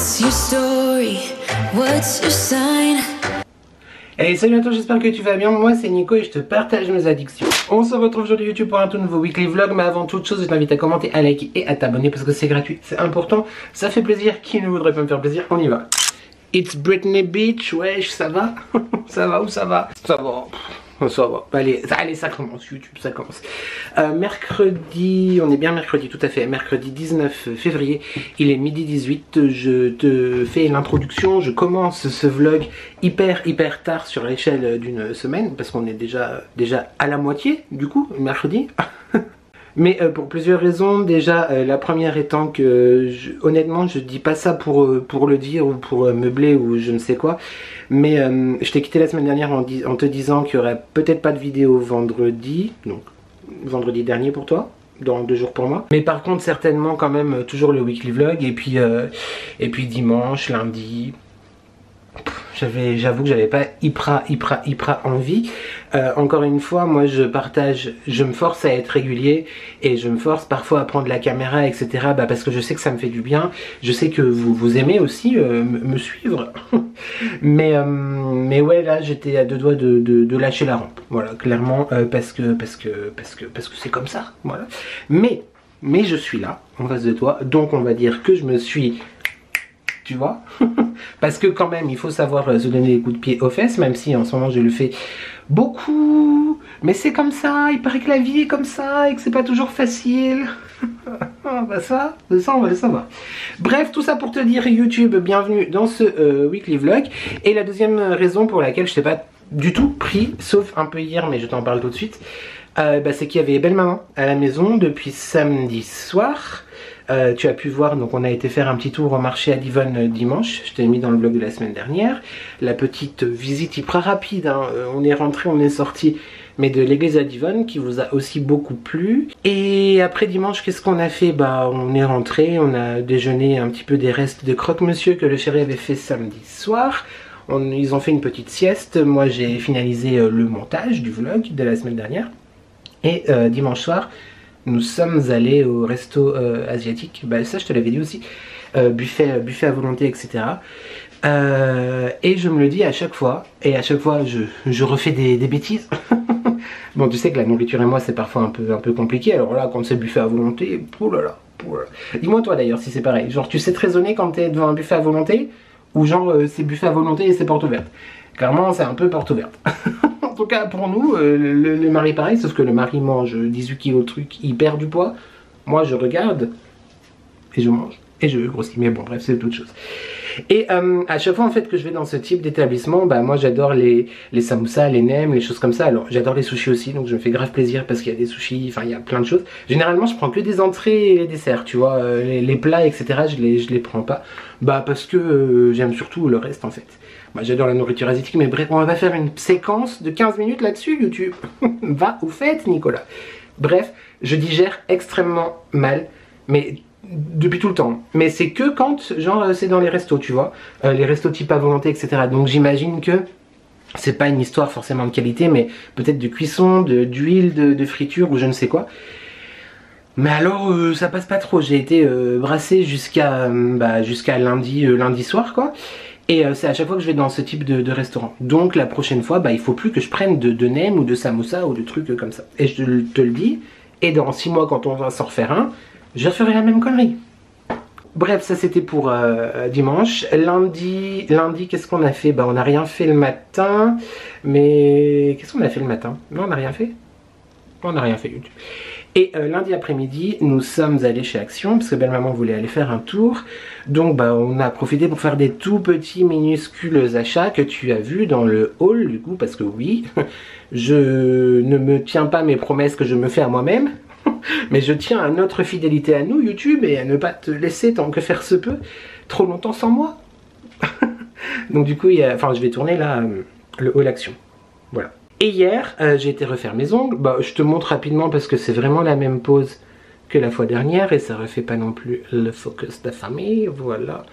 What's your story? What's your sign? Hey, salut à toi, j'espère que tu vas bien. Moi c'est Nico et je te partage mes addictions. On se retrouve aujourd'hui YouTube pour un tout nouveau weekly vlog. Mais avant toute chose, je t'invite à commenter, à liker et à t'abonner parce que c'est gratuit, c'est important, ça fait plaisir. Qui ne voudrait pas me faire plaisir? On y va. It's Britney Beach, wesh, ça va? Ça va ou ça va? Ça va. Ça va. Allez, ça commence, YouTube, ça commence. Mercredi, on est bien mercredi, tout à fait, mercredi 19 février, il est midi 18, je te fais l'introduction, je commence ce vlog hyper tard sur l'échelle d'une semaine, parce qu'on est déjà à la moitié, du coup, mercredi. Mais pour plusieurs raisons. Déjà la première étant que honnêtement je dis pas ça pour le dire ou pour meubler ou je ne sais quoi, mais je t'ai quitté la semaine dernière en te disant qu'il y aurait peut-être pas de vidéo vendredi, donc vendredi dernier pour toi, dans 2 jours pour moi, mais par contre certainement quand même toujours le weekly vlog, et puis dimanche, lundi. J'avoue que j'avais pas hyper envie. Encore une fois, moi je me force à être régulier et je me force parfois à prendre la caméra, etc. Parce que je sais que ça me fait du bien. Je sais que vous aimez aussi me suivre. mais ouais, là j'étais à 2 doigts de lâcher la rampe. Voilà, clairement, parce que c'est comme ça. Voilà. Mais je suis là en face de toi, donc on va dire que je me suis... Tu vois, parce que quand même il faut savoir se donner des coups de pied aux fesses, même si en ce moment je le fais beaucoup, mais c'est comme ça, il paraît que la vie est comme ça et que c'est pas toujours facile. Ça on va le savoir. Bref, tout ça pour te dire YouTube, bienvenue dans ce weekly vlog. Et la deuxième raison pour laquelle je t'ai pas du tout pris, sauf un peu hier, mais je t'en parle tout de suite, c'est qu'il y avait belle maman à la maison depuis samedi soir. Tu as pu voir, donc on a été faire un petit tour au marché à Divonne dimanche. Je t'ai mis dans le vlog de la semaine dernière. La petite visite hyper rapide, hein. On est rentré, on est sorti, mais de l'église à Divonne qui vous a aussi beaucoup plu. Et après dimanche, qu'est-ce qu'on a fait? On est rentré, on a déjeuné un petit peu des restes de croque-monsieur que le chéri avait fait samedi soir. Ils ont fait une petite sieste. Moi j'ai finalisé le montage du vlog de la semaine dernière. Et dimanche soir, nous sommes allés au resto asiatique, ça je te l'avais dit aussi, buffet à volonté, etc. Et je me le dis à chaque fois, et à chaque fois je refais des bêtises. Bon, tu sais que la nourriture et moi c'est parfois un peu compliqué, alors là quand c'est buffet à volonté, poulala. Dis-moi toi d'ailleurs si c'est pareil, genre tu sais te raisonner quand t'es devant un buffet à volonté, ou genre c'est buffet à volonté et c'est porte ouverte. Clairement c'est un peu porte ouverte. En tout cas pour nous, le mari pareil, sauf que le mari mange 18 kilos de trucs, il perd du poids. Moi je regarde et je mange et je grossis, mais bon bref c'est toute chose. Et à chaque fois en fait que je vais dans ce type d'établissement, moi j'adore les samoussas, les nems, les choses comme ça. Alors j'adore les sushis aussi, donc je me fais grave plaisir parce qu'il y a des sushis, enfin il y a plein de choses. Généralement je prends que des entrées et les desserts, tu vois, les plats etc. je les prends pas, parce que j'aime surtout le reste en fait. J'adore la nourriture asiatique, mais bref, on va faire une séquence de 15 minutes là-dessus, YouTube. Va au fait, Nicolas. Bref, je digère extrêmement mal, mais depuis tout le temps. Mais c'est que quand, genre, c'est dans les restos, tu vois. Les restos type à volonté, etc. Donc j'imagine que c'est pas une histoire forcément de qualité, mais peut-être de cuisson, d'huile, de friture ou je ne sais quoi. Mais alors, ça passe pas trop. J'ai été brassé jusqu'à lundi soir, quoi. Et c'est à chaque fois que je vais dans ce type de restaurant. Donc la prochaine fois, il faut plus que je prenne de nems ou de samoussa ou de trucs comme ça. Et je te le dis, et dans 6 mois quand on va s'en refaire un, je referai la même connerie. Bref, ça c'était pour dimanche. Lundi, qu'est-ce qu'on a fait? On n'a rien fait le matin. Mais qu'est-ce qu'on a fait le matin? Non, on n'a rien fait. On n'a rien fait YouTube. Et lundi après-midi, nous sommes allés chez Action, parce que belle-maman voulait aller faire un tour. Donc on a profité pour faire des tout petits minuscules achats que tu as vus dans le haul, du coup, parce que oui, je ne me tiens pas mes promesses que je me fais à moi-même, mais je tiens à notre fidélité à nous, YouTube, et à ne pas te laisser, tant que faire se peut, trop longtemps sans moi. Donc du coup, je vais tourner là, le haul Action. Voilà. Et hier, j'ai été refaire mes ongles. Je te montre rapidement parce que c'est vraiment la même pose que la fois dernière et ça refait pas non plus le focus de famille. Voilà.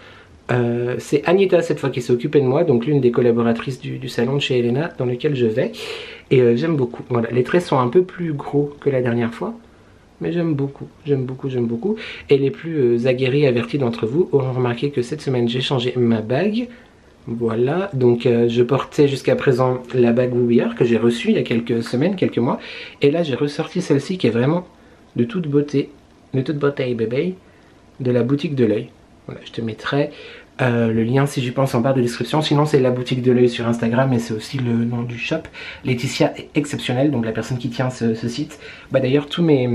C'est Anita cette fois qui s'est occupée de moi, donc l'une des collaboratrices du salon de chez Elena dans lequel je vais. Et j'aime beaucoup. Voilà, les traits sont un peu plus gros que la dernière fois. mais j'aime beaucoup, j'aime beaucoup, j'aime beaucoup. Et les plus aguerris, avertis d'entre vous auront remarqué que cette semaine j'ai changé ma bague. Voilà, donc je portais jusqu'à présent la bague Woobier que j'ai reçue il y a quelques semaines, quelques mois. Et là j'ai ressorti celle-ci qui est vraiment de toute beauté bébé, de la boutique de l'œil. Voilà, je te mettrai le lien si j'y pense en barre de description. Sinon c'est la boutique de l'œil sur Instagram et c'est aussi le nom du shop. Laetitia est exceptionnelle, donc la personne qui tient ce site. Bah d'ailleurs tous mes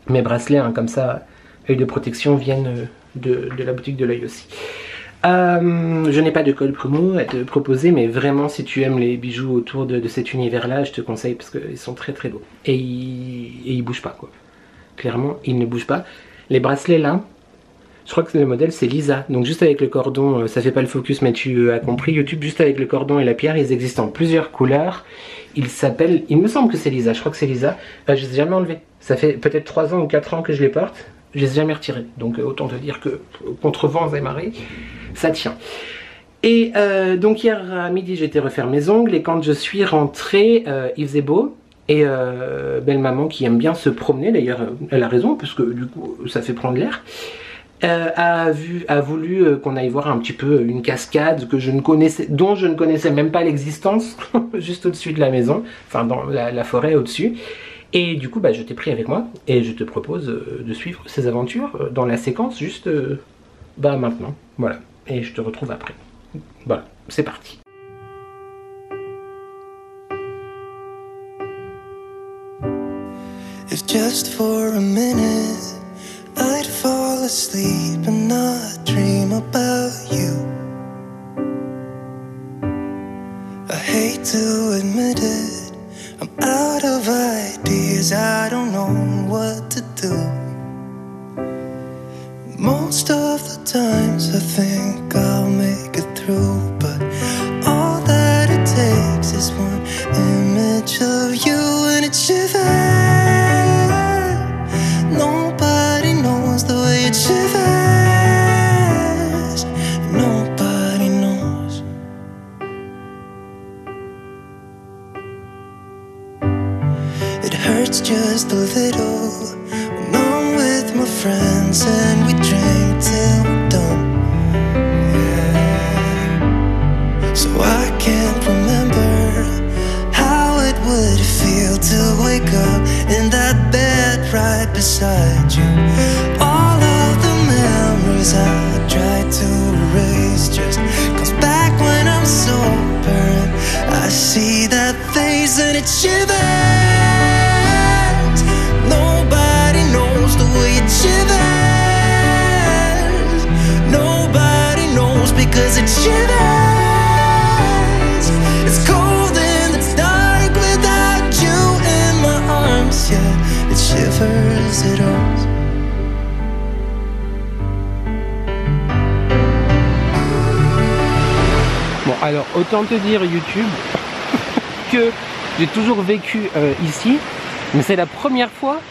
bracelets hein, comme ça, œil de protection, viennent de la boutique de l'œil aussi. Je n'ai pas de code promo à te proposer, mais vraiment si tu aimes les bijoux autour de cet univers là, je te conseille parce qu'ils sont très très beaux. Et ils bougent pas quoi. Clairement ils ne bougent pas. Les bracelets là, je crois que le modèle c'est Lisa, donc juste avec le cordon, ça fait pas le focus mais tu as compris YouTube, juste avec le cordon et la pierre, ils existent en plusieurs couleurs. Ils s'appellent, il me semble que c'est Lisa, je crois que c'est Lisa, je les ai jamais enlevés. Ça fait peut-être 3 ans ou 4 ans que je les porte, je les ai jamais retirés. Donc autant te dire que contre vents et marées, ça tient. Et donc hier à midi j'ai été refaire mes ongles et quand je suis rentrée, il faisait beau. Et belle maman qui aime bien se promener, d'ailleurs elle a raison parce que du coup ça fait prendre l'air. A voulu qu'on aille voir un petit peu une cascade dont je ne connaissais même pas l'existence, juste au-dessus de la maison, enfin dans la forêt au-dessus. Et du coup bah, je t'ai pris avec moi et je te propose de suivre ces aventures dans la séquence juste bah, maintenant. Voilà, et je te retrouve après. Voilà, c'est parti. If just for a minute I'd fall asleep and not dream about you. I hate to admit it, I'm out of ideas, I don't know what to do. Most of the times I think I'll make it through, but all that it takes is one image of you and it shivers. Nobody knows the way it shivers. Nobody knows. It hurts just a little when I'm with my friends and we drink till we're done. Yeah. So I can't remember how it would feel to wake up in that bed right beside you. All of the memories I try to erase just comes back when I'm sober and I see that face and it shivers. Nobody knows the way it shivers. Nobody knows because it shivers. It's cold and it's dark without you in my arms. Yeah, it shivers, it hurts. Bon alors autant te dire YouTube que j'ai toujours vécu ici, mais c'est la première fois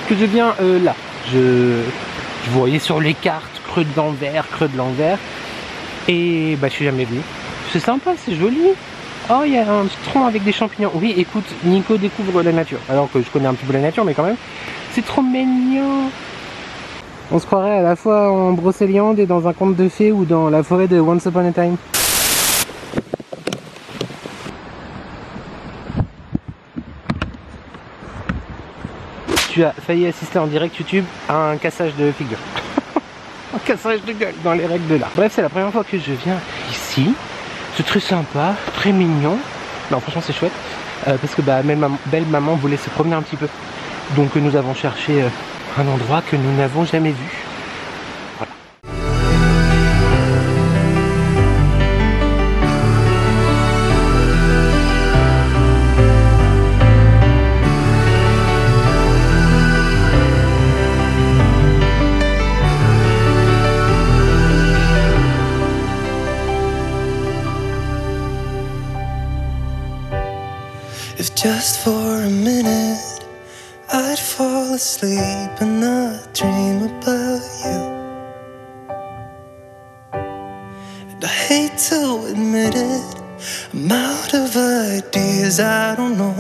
que je viens là. Je voyais sur les cartes creux de l'Anvers et bah je suis jamais venu. C'est sympa, c'est joli. Oh il y a un petit tronc avec des champignons. Oui écoute, Nico découvre la nature, alors que je connais un petit peu la nature mais quand même. C'est trop mignon. On se croirait à la fois en Brocéliande et dans un conte de fées ou dans la forêt de Once Upon a Time. Tu as failli assister en direct YouTube à un cassage de figure. Un cassage de gueule dans les règles de l'art. Bref, c'est la première fois que je viens ici. C'est très sympa, très mignon. Non, franchement, c'est chouette. Parce que bah, belle maman voulait se promener un petit peu. Donc nous avons cherché un endroit que nous n'avons jamais vu. Voilà. If just for a minute I'd fall asleep and not dream about you. And I hate to admit it, I'm out of ideas, I don't know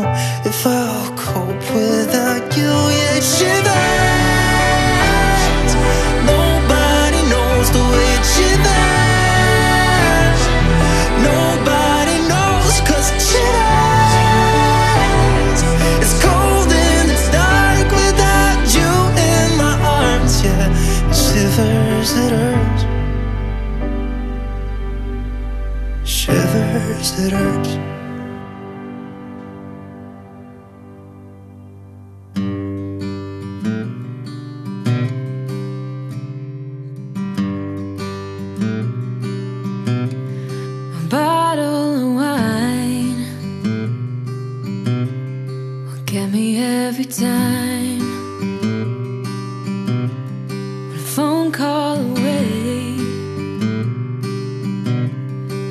if I'll cope without you. Yeah, it shivers. that hurts. A bottle of wine will get me every time. One phone call away,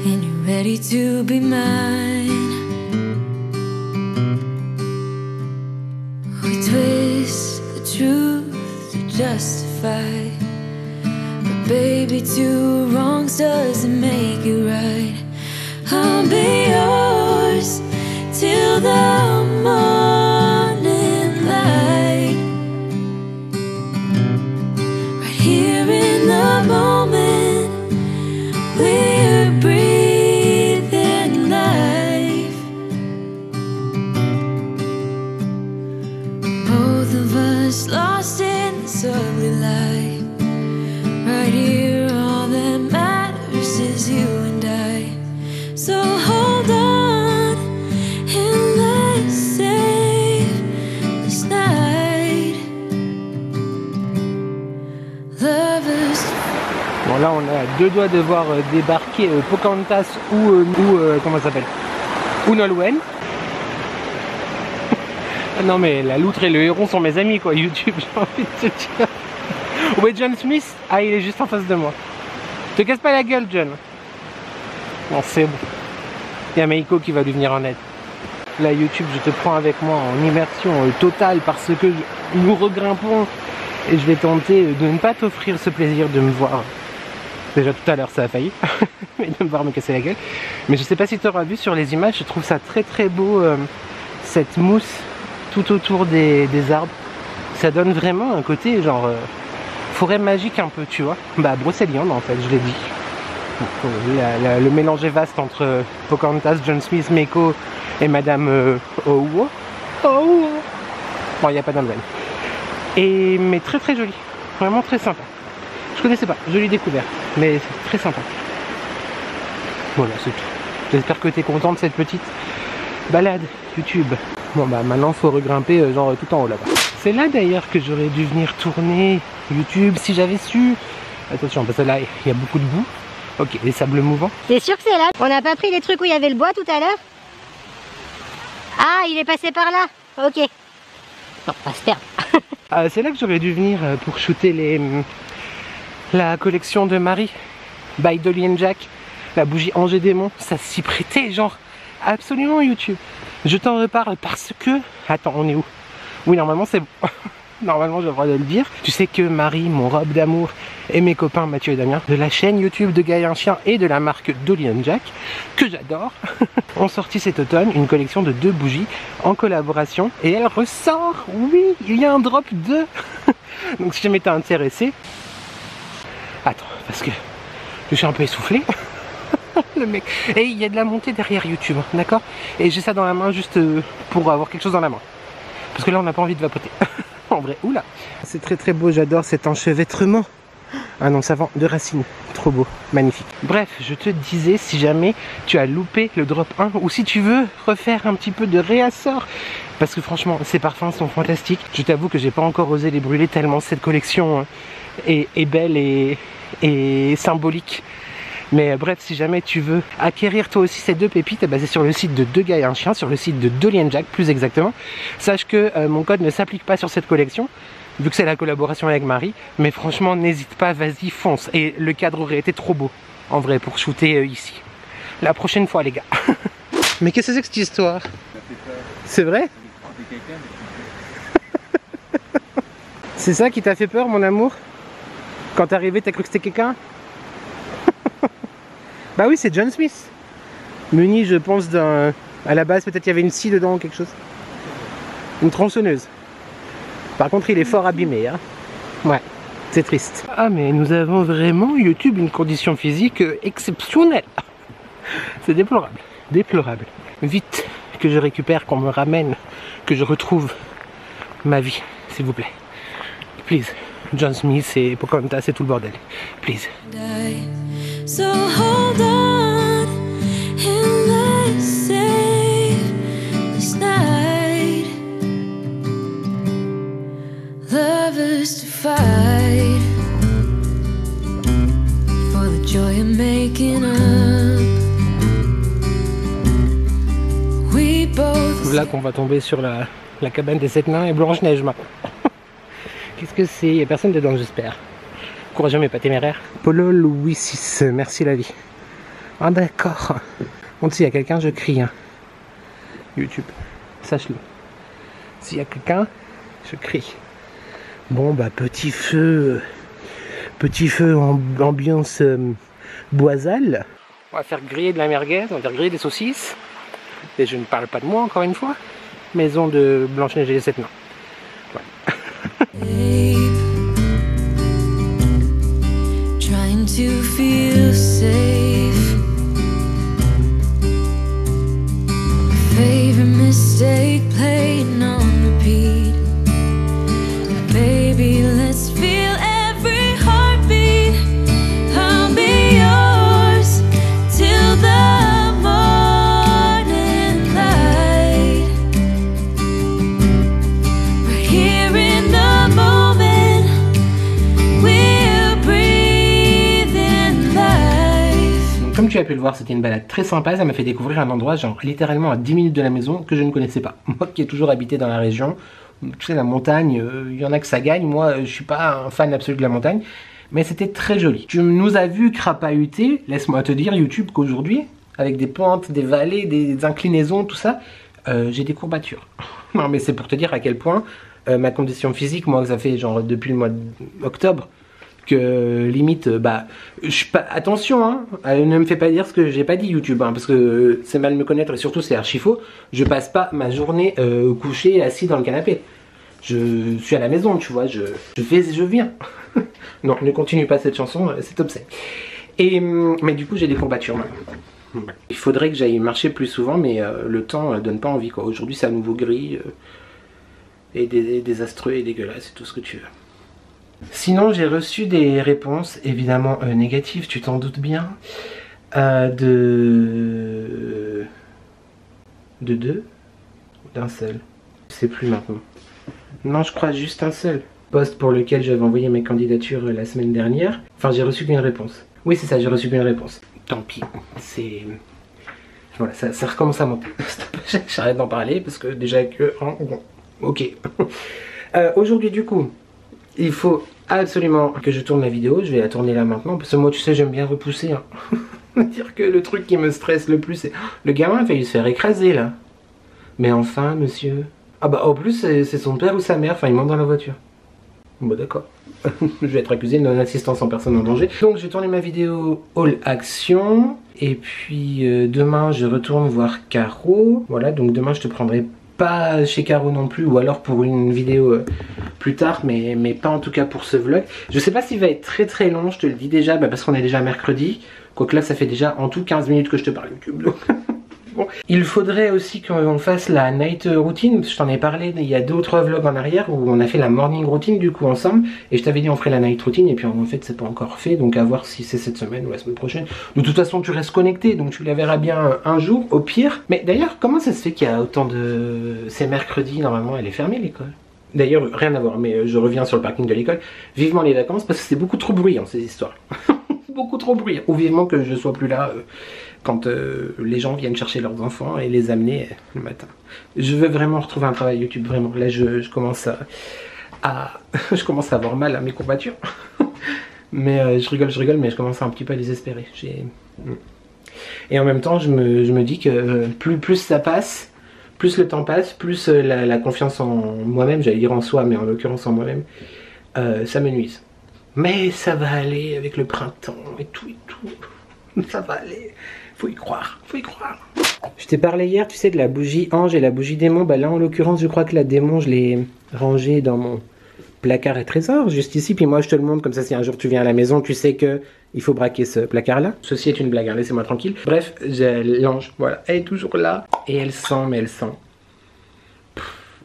and you're ready to be mine. We twist the truth to justify, but baby, two wrongs doesn't make it right. I'll be yours till the morning light. Right here in the moment, we're breathing life. Both of us lost in this ugly life. Right here, all that matters is you and I. So hold on and let's save this night. Lovers. Bon là on est à deux doigts de voir débarquer Pocahontas ou comment ça s'appelle, ou Nolwenn. Non mais la loutre et le héron sont mes amis quoi, YouTube, j'ai envie de te dire. Où est John Smith? Ah, il est juste en face de moi. Te casse pas la gueule, John. Bon, c'est bon. Il y a Meiko qui va lui venir en aide. Là, YouTube, je te prends avec moi en immersion totale parce que nous regrimpons et je vais tenter de ne pas t'offrir ce plaisir de me voir. Déjà tout à l'heure, ça a failli. Mais de me voir me casser la gueule. Mais je sais pas si tu auras vu sur les images, je trouve ça très très beau, cette mousse tout autour des arbres. Ça donne vraiment un côté genre... forêt magique un peu, tu vois. Bah brocéliande en fait, je l'ai dit. Le mélange est vaste entre Pocahontas, John Smith, Meiko et Madame Owo. Bon, il n'y a pas d'Anne. Et mais très très joli, vraiment très sympa. Je connaissais pas, jolie découverte, mais c'est très sympa. Voilà, c'est tout. J'espère que tu es content de cette petite balade YouTube. Bon bah maintenant faut regrimper genre tout en haut là-bas. C'est là d'ailleurs que j'aurais dû venir tourner YouTube si j'avais su. Attention parce que là il y a beaucoup de boue. Ok, les sables mouvants. T'es sûr que c'est là? On n'a pas pris les trucs où il y avait le bois tout à l'heure? Ah, il est passé par là. Ok. Non, on va se perdre. C'est là que j'aurais dû venir pour shooter la collection de Marie by Dolly & Jack. La bougie Angers Démon. Ça s'y prêtait genre absolument YouTube. Je t'en reparle parce que... Attends, on est où? Oui, normalement c'est bon. Normalement j'ai le droit de le dire. Tu sais que Marie, mon robe d'amour, et mes copains Mathieu et Damien, de la chaîne YouTube de Gaïa un Chien et de la marque Dolly & Jack, que j'adore, ont sorti cet automne une collection de 2 bougies en collaboration. Et elle ressort, oui, il y a un drop 2. Donc si jamais t'es intéressé... Attends, parce que je suis un peu essoufflé. Le mec. Et il y a de la montée derrière YouTube, d'accord? Et j'ai ça dans la main juste pour avoir quelque chose dans la main. Parce que là on n'a pas envie de vapoter. En vrai, oula. C'est très très beau, j'adore cet enchevêtrement. Ah non, savant de racines. Trop beau, magnifique. Bref, je te disais, si jamais tu as loupé le drop 1 ou si tu veux refaire un petit peu de réassort, parce que franchement, ces parfums sont fantastiques. Je t'avoue que j'ai pas encore osé les brûler tellement cette collection est belle et symbolique. Mais bref, si jamais tu veux acquérir toi aussi ces 2 pépites, c'est sur le site de Gaïa un Chien, sur le site de Dolly & Jack plus exactement. Sache que mon code ne s'applique pas sur cette collection, vu que c'est la collaboration avec Marie. Mais franchement, n'hésite pas, vas-y, fonce. Et le cadre aurait été trop beau, en vrai, pour shooter ici. La prochaine fois, les gars. Mais qu'est-ce que c'est que cette histoire? C'est vrai? C'est ça qui t'a fait peur, mon amour? Quand t'es arrivé, t'as cru que c'était quelqu'un? Bah oui, c'est John Smith. Muni, je pense, d'un... À la base, peut-être il y avait une scie dedans ou quelque chose. Une tronçonneuse. Par contre, il est fort abîmé, hein. Ouais, c'est triste. Ah, mais nous avons vraiment, YouTube, une condition physique exceptionnelle. C'est déplorable. Déplorable. Vite, que je récupère, qu'on me ramène, que je retrouve ma vie, s'il vous plaît. Please. John Smith et Pocahontas et tout le bordel. Please. So hold on and let là qu'on va tomber sur la cabane des 7 nains et Blanche-Neige maintenant. Qu'est-ce que c'est? Il n'y a personne dedans, j'espère. Courageux mais pas téméraire. Polo Louis VI, merci la vie. Ah d'accord. Bon, s'il y a quelqu'un, je crie. Hein. YouTube, sache-le. S'il y a quelqu'un, je crie. Bon bah petit feu ambiance boisale. On va faire griller de la merguez, on va faire griller des saucisses. Et je ne parle pas de moi encore une fois. Maison de Blanche-Neige et les 7 nains. Babe, trying to feel safe. Favorite mistake playing on repeat. Baby, let's feel every heartbeat. I'll be yours till the morning light. Right here in the moment, we're breathing life. Comme tu as pu le voir, c'était une balade très sympa. Ça m'a fait découvrir un endroit genre littéralement à 10 minutes de la maison que je ne connaissais pas. Moi qui ai toujours habité dans la région, tu sais, la montagne, il y en a que ça gagne. Moi, je suis pas un fan absolu de la montagne. Mais c'était très joli. Tu nous as vu crapahuter, laisse-moi te dire, YouTube, qu'aujourd'hui, avec des pentes, des vallées, des inclinaisons, tout ça, j'ai des courbatures. Non, mais c'est pour te dire à quel point ma condition physique, moi, ça fait genre depuis le mois d'octobre, que limite, bah, je suis pas. Attention, hein, ne me fais pas dire ce que j'ai pas dit, YouTube, hein, parce que c'est mal me connaître et surtout c'est archi faux. Je passe pas ma journée couché, assis dans le canapé. Je suis à la maison, tu vois, je vais et je viens. Non, ne continue pas cette chanson, c'est obscène. Mais du coup, j'ai des courbatures maintenant. Il faudrait que j'aille marcher plus souvent, mais le temps donne pas envie, quoi. Aujourd'hui, c'est à nouveau gris et désastreux et dégueulasse, c'est tout ce que tu veux. Sinon, j'ai reçu des réponses, évidemment négatives, tu t'en doutes bien, de deux ou d'un seul. Je sais plus maintenant. Non, je crois juste un seul. Poste pour lequel j'avais envoyé mes candidatures la semaine dernière. Enfin, j'ai reçu qu'une réponse. Oui, c'est ça, j'ai reçu qu'une réponse. Tant pis, c'est... Voilà, ça recommence à monter. J'arrête d'en parler parce que déjà que... Ok. Aujourd'hui, du coup, il faut absolument que je tourne la vidéo. Je vais la tourner là maintenant parce que moi, tu sais, j'aime bien repousser. Hein. Dire que le truc qui me stresse le plus, c'est... Le gamin a failli se faire écraser, là. Mais enfin, monsieur... Ah bah, en plus, c'est son père ou sa mère. Enfin, il monte dans la voiture. Bon, d'accord. Je vais être accusé de non-assistance en personne en danger. Donc, je vais tourner ma vidéo All Action. Et puis, demain, je retourne voir Caro. Voilà, donc demain, je te prendrai pas chez Caro non plus. Ou alors pour une vidéo plus tard. Mais pas en tout cas pour ce vlog. Je sais pas s'il va être très très long, je te le dis déjà. Bah, parce qu'on est déjà mercredi. Quoique là, ça fait déjà en tout 15 minutes que je te parle YouTube. Donc... Bon. Il faudrait aussi qu'on fasse la night routine, je t'en ai parlé il y a 2 ou 3 vlogs en arrière où on a fait la morning routine du coup ensemble et je t'avais dit on ferait la night routine et puis en fait c'est pas encore fait, donc à voir si c'est cette semaine ou la semaine prochaine. De toute façon tu restes connecté donc tu la verras bien un jour au pire. Mais d'ailleurs comment ça se fait qu'il y a autant de... C'est mercredi, normalement elle est fermée l'école. D'ailleurs rien à voir, mais je reviens sur le parking de l'école. Vivement les vacances parce que c'est beaucoup trop bruyant ces histoires. Beaucoup trop bruyant. Ou vivement que je sois plus là quand les gens viennent chercher leurs enfants et les amener le matin. Je veux vraiment retrouver un travail YouTube, vraiment. Là je commence à je commence à avoir mal à mes courbatures. Mais je rigole, mais je commence un petit peu à désespérer. Et en même temps je me dis que plus ça passe, plus le temps passe, plus la confiance en moi-même, j'allais dire en soi, mais en l'occurrence en moi-même, ça me nuise. Mais ça va aller avec le printemps et tout. Ça va aller. Faut y croire, faut y croire. Je t'ai parlé hier, tu sais, de la bougie ange et la bougie démon. Bah là, en l'occurrence, je crois que la démon, je l'ai rangée dans mon placard et trésor, juste ici. Puis moi, je te le montre, comme ça, si un jour tu viens à la maison, tu sais que il faut braquer ce placard-là. Ceci est une blague, hein, laissez-moi tranquille. Bref, j'ai l'ange, voilà. Elle est toujours là. Et elle sent, mais elle sent...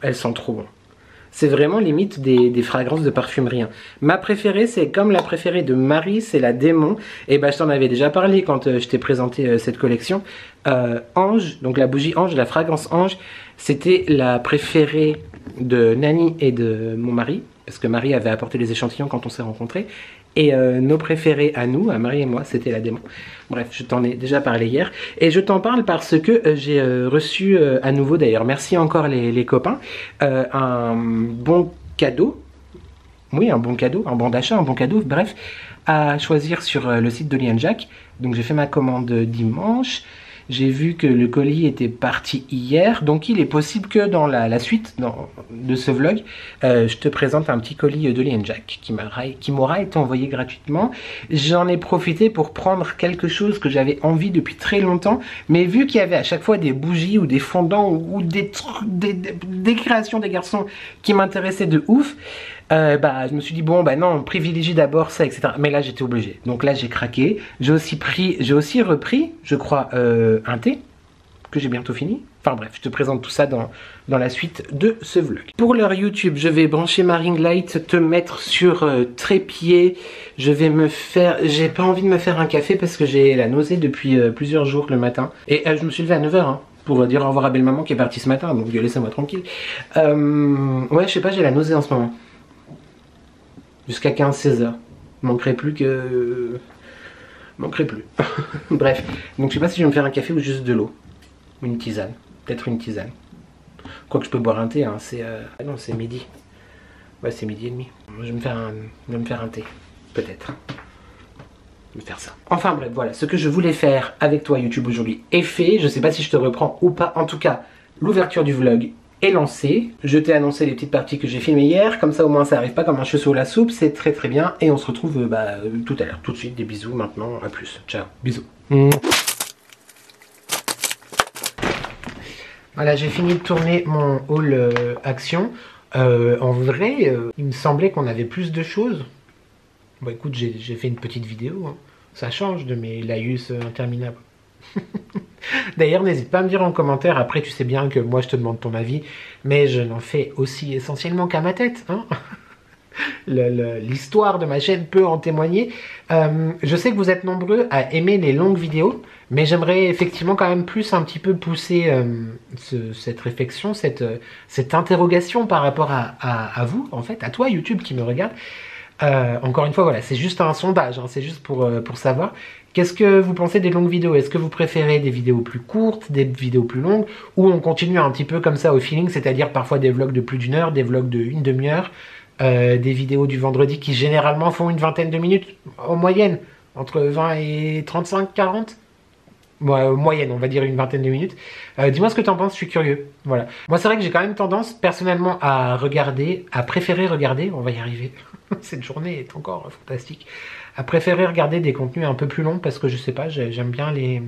elle sent trop bon. C'est vraiment limite des fragrances de parfumerie. Hein. Ma préférée, c'est comme la préférée de Marie, c'est la démon. Et bah je t'en avais déjà parlé quand je t'ai présenté cette collection. Ange, donc la bougie ange, la fragrance ange, c'était la préférée de Nani et de mon mari. Parce que Marie avait apporté des échantillons quand on s'est rencontrés. Et nos préférés à nous, à Marie et moi, c'était la démo. Bref, je t'en ai déjà parlé hier. Et je t'en parle parce que j'ai reçu à nouveau, d'ailleurs, merci encore les copains, un bon cadeau. Oui, un bon cadeau, un bon d'achat, un bon cadeau, bref, à choisir sur le site d'Oli & Jack. Donc j'ai fait ma commande dimanche. J'ai vu que le colis était parti hier, donc il est possible que dans la suite de ce vlog, je te présente un petit colis d'Oli & Jack qui m'aura été envoyé gratuitement. J'en ai profité pour prendre quelque chose que j'avais envie depuis très longtemps, mais vu qu'il y avait à chaque fois des bougies ou des fondants ou des créations des garçons qui m'intéressaient de ouf, je me suis dit bon non, on privilégie d'abord ça, etc. Mais là j'étais obligé, donc là j'ai craqué. J'ai aussi repris, je crois, un thé que j'ai bientôt fini. Enfin bref, je te présente tout ça dans la suite de ce vlog. Pour leur YouTube, je vais brancher ma ring light, te mettre sur trépied. Je vais me faire, j'ai pas envie de me faire un café parce que j'ai la nausée depuis plusieurs jours le matin. Et je me suis levé à 9 h hein, pour dire au revoir à belle maman qui est partie ce matin, donc laissez-moi tranquille. Ouais, je sais pas, j'ai la nausée en ce moment. Jusqu'à 15-16 h. Manquerait plus. Bref. Donc je sais pas si je vais me faire un café ou juste de l'eau. Ou une tisane. Peut-être une tisane. Quoique je peux boire un thé, hein. C'est... non, c'est midi. Ouais, c'est midi et demi. Je vais me faire un thé. Peut-être. Je vais faire ça. Enfin bref, voilà. Ce que je voulais faire avec toi YouTube aujourd'hui est fait. Je sais pas si je te reprends ou pas. En tout cas, l'ouverture du vlog est lancé. Je t'ai annoncé les petites parties que j'ai filmées hier, comme ça au moins ça arrive pas comme un cheveu sous la soupe, c'est très très bien. Et on se retrouve tout à l'heure, tout de suite. Des bisous maintenant, à plus, ciao, bisous. Voilà, j'ai fini de tourner mon haul action. En vrai, il me semblait qu'on avait plus de choses. Bon écoute, j'ai fait une petite vidéo, hein. Ça change de mes laïus interminables. D'ailleurs, n'hésite pas à me dire en commentaire, après tu sais bien que moi je te demande ton avis, mais je n'en fais aussi essentiellement qu'à ma tête, hein. L'histoire de ma chaîne peut en témoigner. Je sais que vous êtes nombreux à aimer les longues vidéos, mais j'aimerais effectivement quand même plus un petit peu pousser cette réflexion, cette interrogation par rapport à vous, en fait, à toi YouTube qui me regarde. Encore une fois, voilà, c'est juste un sondage, hein, c'est juste pour savoir. Qu'est-ce que vous pensez des longues vidéos? Est-ce que vous préférez des vidéos plus courtes, des vidéos plus longues, ou on continue un petit peu comme ça au feeling, c'est-à-dire parfois des vlogs de plus d'1 heure, des vlogs de 1 demi-heure, des vidéos du vendredi qui généralement font une vingtaine de minutes, en moyenne, entre 20 et 35, 40 moyenne, on va dire une vingtaine de minutes. Dis-moi ce que t'en penses, je suis curieux. Voilà. Moi, c'est vrai que j'ai quand même tendance, personnellement, à préférer regarder, on va y arriver, cette journée est encore fantastique, à préférer regarder des contenus un peu plus longs, parce que je sais pas, j'aime bien les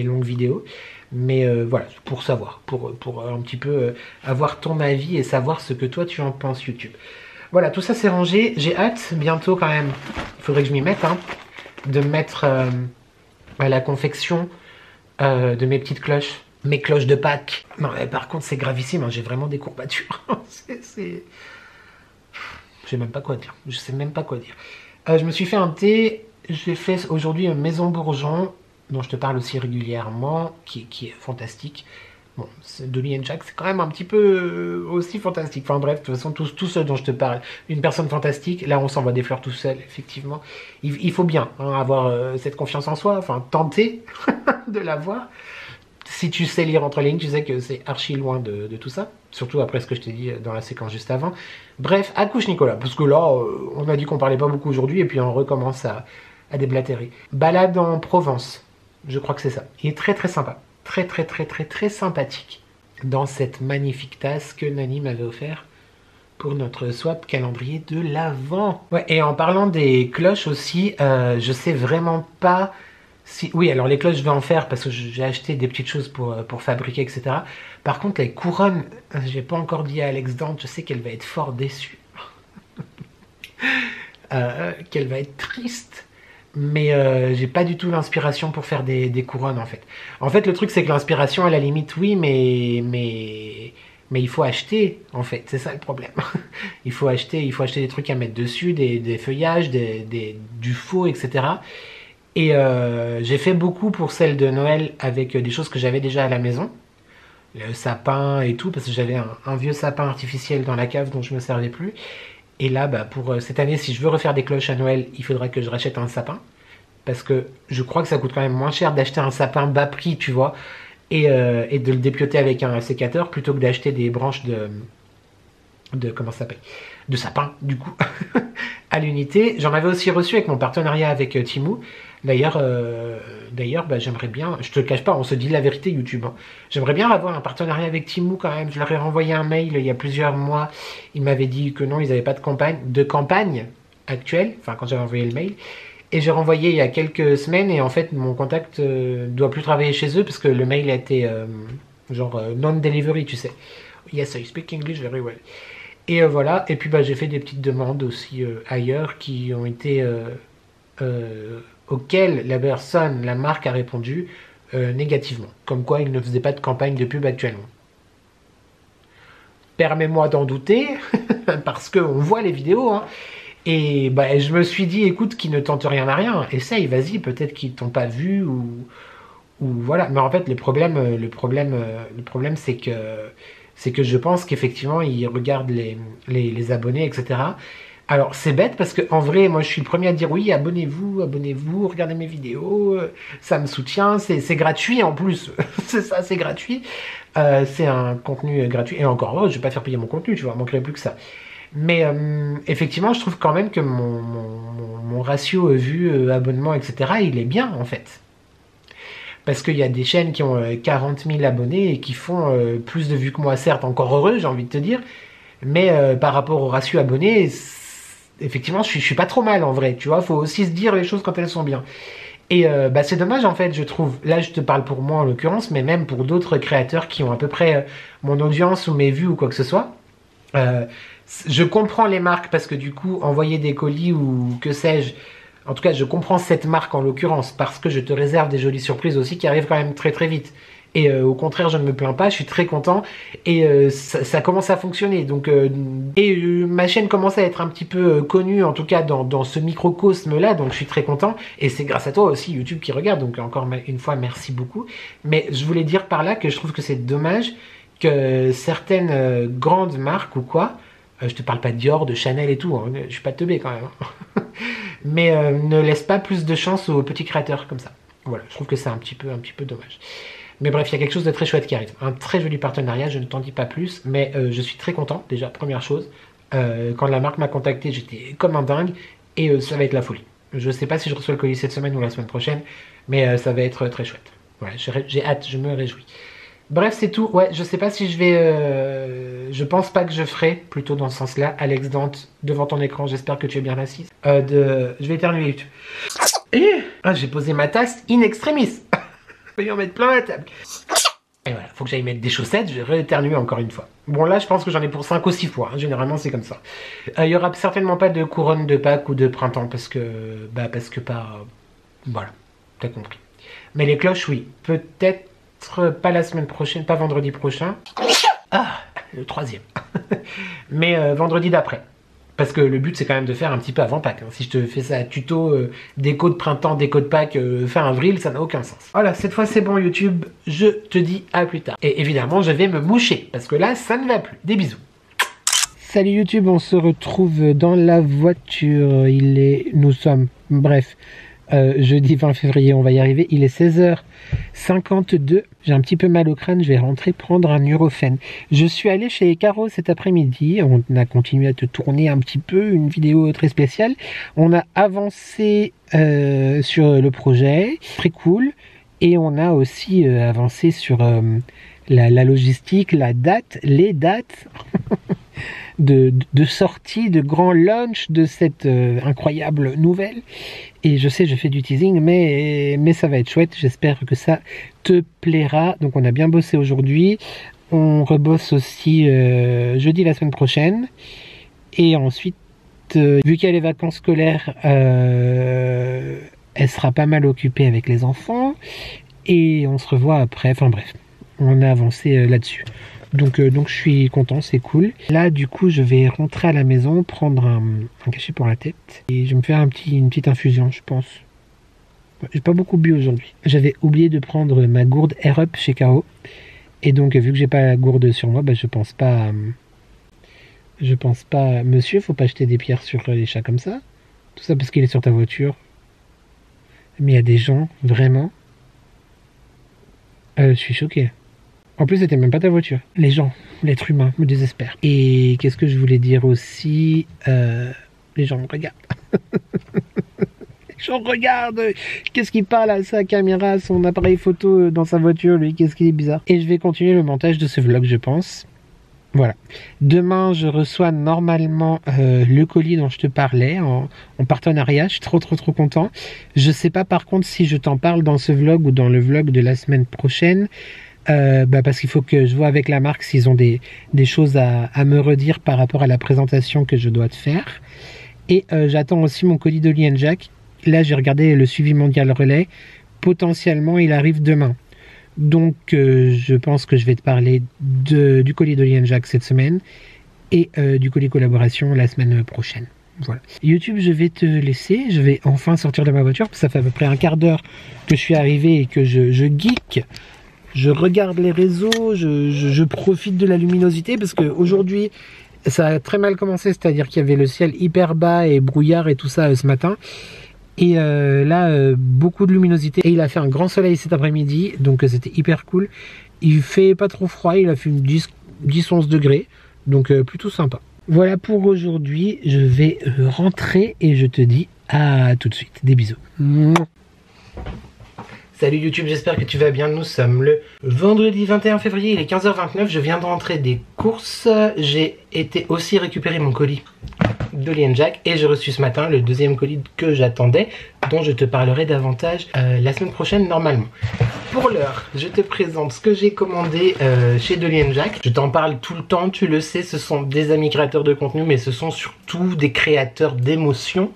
longues vidéos. Mais voilà, pour savoir, pour un petit peu avoir ton avis et savoir ce que toi tu en penses YouTube. Voilà, tout ça c'est rangé, j'ai hâte, bientôt quand même, il faudrait que je m'y mette, hein, de mettre à la confection de mes petites cloches, mes cloches de Pâques. Non, mais par contre c'est gravissime, hein, j'ai vraiment des courbatures. Je sais même pas quoi dire, je me suis fait un thé, j'ai fait aujourd'hui une Maison Bourgeon, dont je te parle aussi régulièrement, qui est fantastique. Bon, d'Oli & Jack, c'est quand même un petit peu aussi fantastique. Enfin bref, de toute façon, tout ce dont je te parle, une personne fantastique, là on s'envoie des fleurs tout seul, effectivement. Il faut bien hein, avoir cette confiance en soi, enfin tenter de l'avoir. Si tu sais lire entre les lignes, tu sais que c'est archi loin de tout ça. Surtout après ce que je t'ai dit dans la séquence juste avant. Bref, accouche Nicolas, parce que là, on a dit qu'on parlait pas beaucoup aujourd'hui, et puis on recommence à déblatérer. Balade en Provence. Je crois que c'est ça. Il est très très sympa. Très sympathique. Dans cette magnifique tasse que Nani m'avait offert pour notre swap calendrier de l'Avent. Ouais, et en parlant des cloches aussi, je sais vraiment pas si... Oui, alors les cloches je vais en faire parce que j'ai acheté des petites choses pour fabriquer, etc. Par contre, les couronnes, j'ai pas encore dit à Alex Dante, je sais qu'elle va être fort déçue. Qu'elle va être triste. Mais j'ai pas du tout l'inspiration pour faire des couronnes en fait. En fait le truc c'est que l'inspiration à la limite oui mais il faut acheter en fait, c'est ça le problème. il faut acheter des trucs à mettre dessus, des feuillages, du faux etc. Et j'ai fait beaucoup pour celle de Noël avec des choses que j'avais déjà à la maison. Le sapin et tout parce que j'avais un vieux sapin artificiel dans la cave dont je me servais plus. Et là, bah, pour cette année, si je veux refaire des cloches à Noël, il faudra que je rachète un sapin. Parce que je crois que ça coûte quand même moins cher d'acheter un sapin bas prix, tu vois, et de le dépioter avec un sécateur plutôt que d'acheter des branches de comment ça s'appelle, de sapin, du coup, à l'unité. J'en avais aussi reçu avec mon partenariat avec Temu. D'ailleurs, bah, j'aimerais bien, je te le cache pas, on se dit la vérité YouTube, hein. J'aimerais bien avoir un partenariat avec Temu quand même. Je leur ai renvoyé un mail il y a plusieurs mois. Ils m'avaient dit que non, ils n'avaient pas de campagne actuelle, enfin quand j'avais envoyé le mail. Et j'ai renvoyé il y a quelques semaines et en fait mon contact doit plus travailler chez eux parce que le mail a été genre non-delivery, tu sais. Yes, I speak English very well. Et voilà, et puis bah, j'ai fait des petites demandes aussi ailleurs qui ont été auxquelles la marque a répondu négativement. Comme quoi il ne faisait pas de campagne de pub actuellement. Permets-moi d'en douter, parce qu'on voit les vidéos, hein. Et bah, je me suis dit, écoute, qui ne tente rien à rien, essaye, vas-y, peut-être qu'ils t'ont pas vu ou voilà. Mais en fait, le problème, c'est que je pense qu'effectivement, ils regardent les abonnés, etc. Alors, c'est bête parce que en vrai, moi, je suis le premier à dire oui, abonnez-vous, regardez mes vidéos, ça me soutient, c'est gratuit en plus, c'est ça, c'est gratuit, c'est un contenu gratuit. Et encore, je vais pas faire payer mon contenu, tu vois, il manquerait plus que ça. Mais effectivement, je trouve quand même que mon ratio vue, abonnement, etc., il est bien en fait. Parce qu'il y a des chaînes qui ont 40 000 abonnés et qui font plus de vues que moi, certes, encore heureux, j'ai envie de te dire. Mais par rapport au ratio abonnés, effectivement, je suis pas trop mal en vrai, tu vois. Faut aussi se dire les choses quand elles sont bien. Et bah, c'est dommage en fait, je trouve. Là, je te parle pour moi en l'occurrence, mais même pour d'autres créateurs qui ont à peu près mon audience ou mes vues ou quoi que ce soit. Je comprends les marques parce que du coup, envoyer des colis ou que sais-je, en tout cas, je comprends cette marque en l'occurrence parce que je te réserve des jolies surprises aussi qui arrivent quand même très très vite. Et au contraire, je ne me plains pas, je suis très content et ça commence à fonctionner. Donc, ma chaîne commence à être un petit peu connue, en tout cas dans ce microcosme-là, donc je suis très content. Et c'est grâce à toi aussi, YouTube, qui regarde. Donc encore une fois, merci beaucoup. Mais je voulais dire par là que je trouve que c'est dommage que certaines grandes marques ou quoi, je te parle pas de Dior, de Chanel et tout, hein, je suis pas teubé quand même, hein. Mais ne laissent pas plus de chance aux petits créateurs comme ça. Voilà, je trouve que c'est un petit peu dommage. Mais bref, il y a quelque chose de très chouette qui arrive. Un très joli partenariat, je ne t'en dis pas plus, mais je suis très content, déjà, première chose. Quand la marque m'a contacté, j'étais comme un dingue, et ça va être la folie. Je sais pas si je reçois le colis cette semaine ou la semaine prochaine, mais ça va être très chouette. Voilà, j'ai hâte, je me réjouis. Bref, c'est tout. Ouais, je sais pas si je vais... je pense pas que je ferai, plutôt dans ce sens-là. Alex Dante, devant ton écran, j'espère que tu es bien assise. Je vais éternuer. J'ai posé ma tasse in extremis. Je vais y en mettre plein la table. Et voilà, faut que j'aille mettre des chaussettes, je vais rééternuer encore une fois. Bon là, je pense que j'en ai pour 5 ou 6 fois, hein. Généralement c'est comme ça. Il y aura certainement pas de couronne de Pâques ou de printemps, parce que pas... voilà, t'as compris. Mais les cloches, oui. Peut-être pas la semaine prochaine, pas vendredi prochain. Ah, le 3e. Mais vendredi d'après. Parce que le but, c'est quand même de faire un petit peu avant Pâques, hein. Si je te fais ça tuto, déco de printemps, déco de Pâques, fin avril, ça n'a aucun sens. Voilà, cette fois c'est bon YouTube, je te dis à plus tard. Et évidemment, je vais me moucher, parce que là, ça ne va plus. Des bisous. Salut YouTube, on se retrouve dans la voiture. Nous sommes, bref, jeudi 20 février, on va y arriver. Il est 16h52. J'ai un petit peu mal au crâne, je vais rentrer prendre un Nurofen. Je suis allé chez Caro cet après-midi. On a continué à te tourner un petit peu, une vidéo très spéciale. On a avancé sur le projet, très cool. Et on a aussi avancé sur la logistique, les dates de sortie, de grand launch de cette incroyable nouvelle. Et je sais, je fais du teasing, mais ça va être chouette. J'espère que ça te plaira. Donc on a bien bossé aujourd'hui. On rebosse aussi jeudi la semaine prochaine. Et ensuite, vu qu'il y a les vacances scolaires, elle sera pas mal occupée avec les enfants. Et on se revoit après. Enfin bref, on a avancé là-dessus. Donc je suis content, c'est cool. Là, du coup, je vais rentrer à la maison, prendre un cachet pour la tête. Et je vais me faire une petite infusion, je pense. J'ai pas beaucoup bu aujourd'hui. J'avais oublié de prendre ma gourde Air Up chez Caro. Et donc, vu que j'ai pas la gourde sur moi, je pense pas Je pense pas. Monsieur, faut pas jeter des pierres sur les chats comme ça. Tout ça parce qu'il est sur ta voiture. Mais il y a des gens, vraiment. Je suis choqué. En plus, c'était même pas ta voiture. Les gens, l'être humain, me désespère. Et qu'est-ce que je voulais dire aussi les gens me regardent. Les gens regardent. Qu'est-ce qu'il parle à sa caméra, à son appareil photo dans sa voiture, lui? Qu'est-ce qu'il est bizarre. Et je vais continuer le montage de ce vlog, je pense. Voilà. Demain, je reçois normalement le colis dont je te parlais en partenariat. Je suis trop content. Je sais pas par contre si je t'en parle dans ce vlog ou dans le vlog de la semaine prochaine. Parce qu'il faut que je vois avec la marque s'ils ont des choses à me redire par rapport à la présentation que je dois te faire. Et j'attends aussi mon colis d'Oli & Jack. Là, j'ai regardé le suivi mondial relais. Potentiellement, il arrive demain. Donc, je pense que je vais te parler du colis d'Oli & Jack cette semaine et du colis collaboration la semaine prochaine. Voilà. YouTube, je vais te laisser. Je vais enfin sortir de ma voiture. Ça fait à peu près un quart d'heure que je suis arrivé et que je geek. Je regarde les réseaux, je profite de la luminosité parce qu'aujourd'hui, ça a très mal commencé. C'est-à-dire qu'il y avait le ciel hyper bas et brouillard et tout ça ce matin. Et là, beaucoup de luminosité. Et il a fait un grand soleil cet après-midi, donc c'était hyper cool. Il fait pas trop froid, il a fait 10-11 degrés, donc plutôt sympa. Voilà pour aujourd'hui, je vais rentrer et je te dis à tout de suite. Des bisous. Salut YouTube, j'espère que tu vas bien. Nous sommes le vendredi 21 février, il est 15h29, je viens de rentrer des courses. J'ai été aussi récupérer mon colis d'Oli & Jack et j'ai reçu ce matin le deuxième colis que j'attendais, dont je te parlerai davantage la semaine prochaine normalement. Pour l'heure, je te présente ce que j'ai commandé chez Oli & Jack. Je t'en parle tout le temps, tu le sais, ce sont des amis créateurs de contenu, mais ce sont surtout des créateurs d'émotions.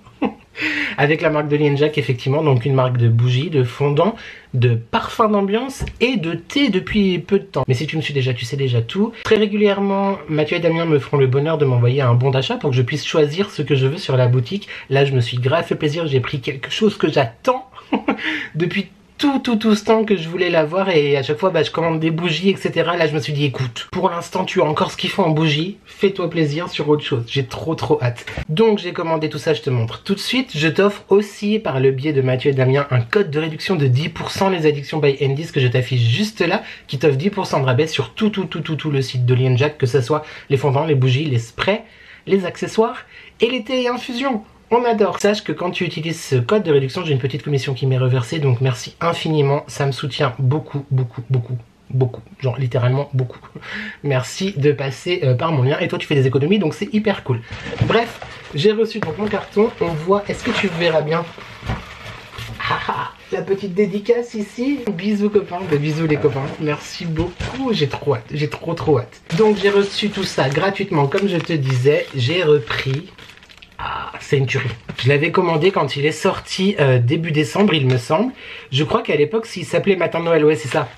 Avec la marque d'Oli & Jack, effectivement, donc une marque de bougies, de fondants, de parfums d'ambiance et de thé depuis peu de temps. Mais si tu me suis déjà, tu sais déjà tout. Très régulièrement, Mathieu et Damien me feront le bonheur de m'envoyer un bon d'achat pour que je puisse choisir ce que je veux sur la boutique. Là, je me suis grave fait plaisir, j'ai pris quelque chose que j'attends depuis tout ce temps que je voulais l'avoir et à chaque fois je commande des bougies, etc. Là je me suis dit écoute, pour l'instant tu as encore ce qu'il faut en bougies, fais-toi plaisir sur autre chose, j'ai trop hâte. Donc j'ai commandé tout ça, je te montre tout de suite. Je t'offre aussi par le biais de Mathieu et Damien un code de réduction de 10% les addictions by Andy's que je t'affiche juste là, qui t'offre 10% de rabais sur tout le site d'Oli & Jack, que ce soit les fondants, les bougies, les sprays, les accessoires et les thés et infusions. On adore. Sache que quand tu utilises ce code de réduction, j'ai une petite commission qui m'est reversée, donc merci infiniment, ça me soutient beaucoup, genre littéralement beaucoup. Merci de passer par mon lien et toi tu fais des économies, donc c'est hyper cool. Bref, j'ai reçu donc mon carton, on voit, est-ce que tu verras bien? La petite dédicace ici, bisous copains, bisous les copains, merci beaucoup, j'ai trop hâte, j'ai trop hâte. Donc j'ai reçu tout ça gratuitement, comme je te disais, j'ai repris... Ah, c'est une tuerie. Je l'avais commandé quand il est sorti début décembre, il me semble. Je crois qu'à l'époque, s'il s'appelait Matin de Noël, ouais, c'est ça.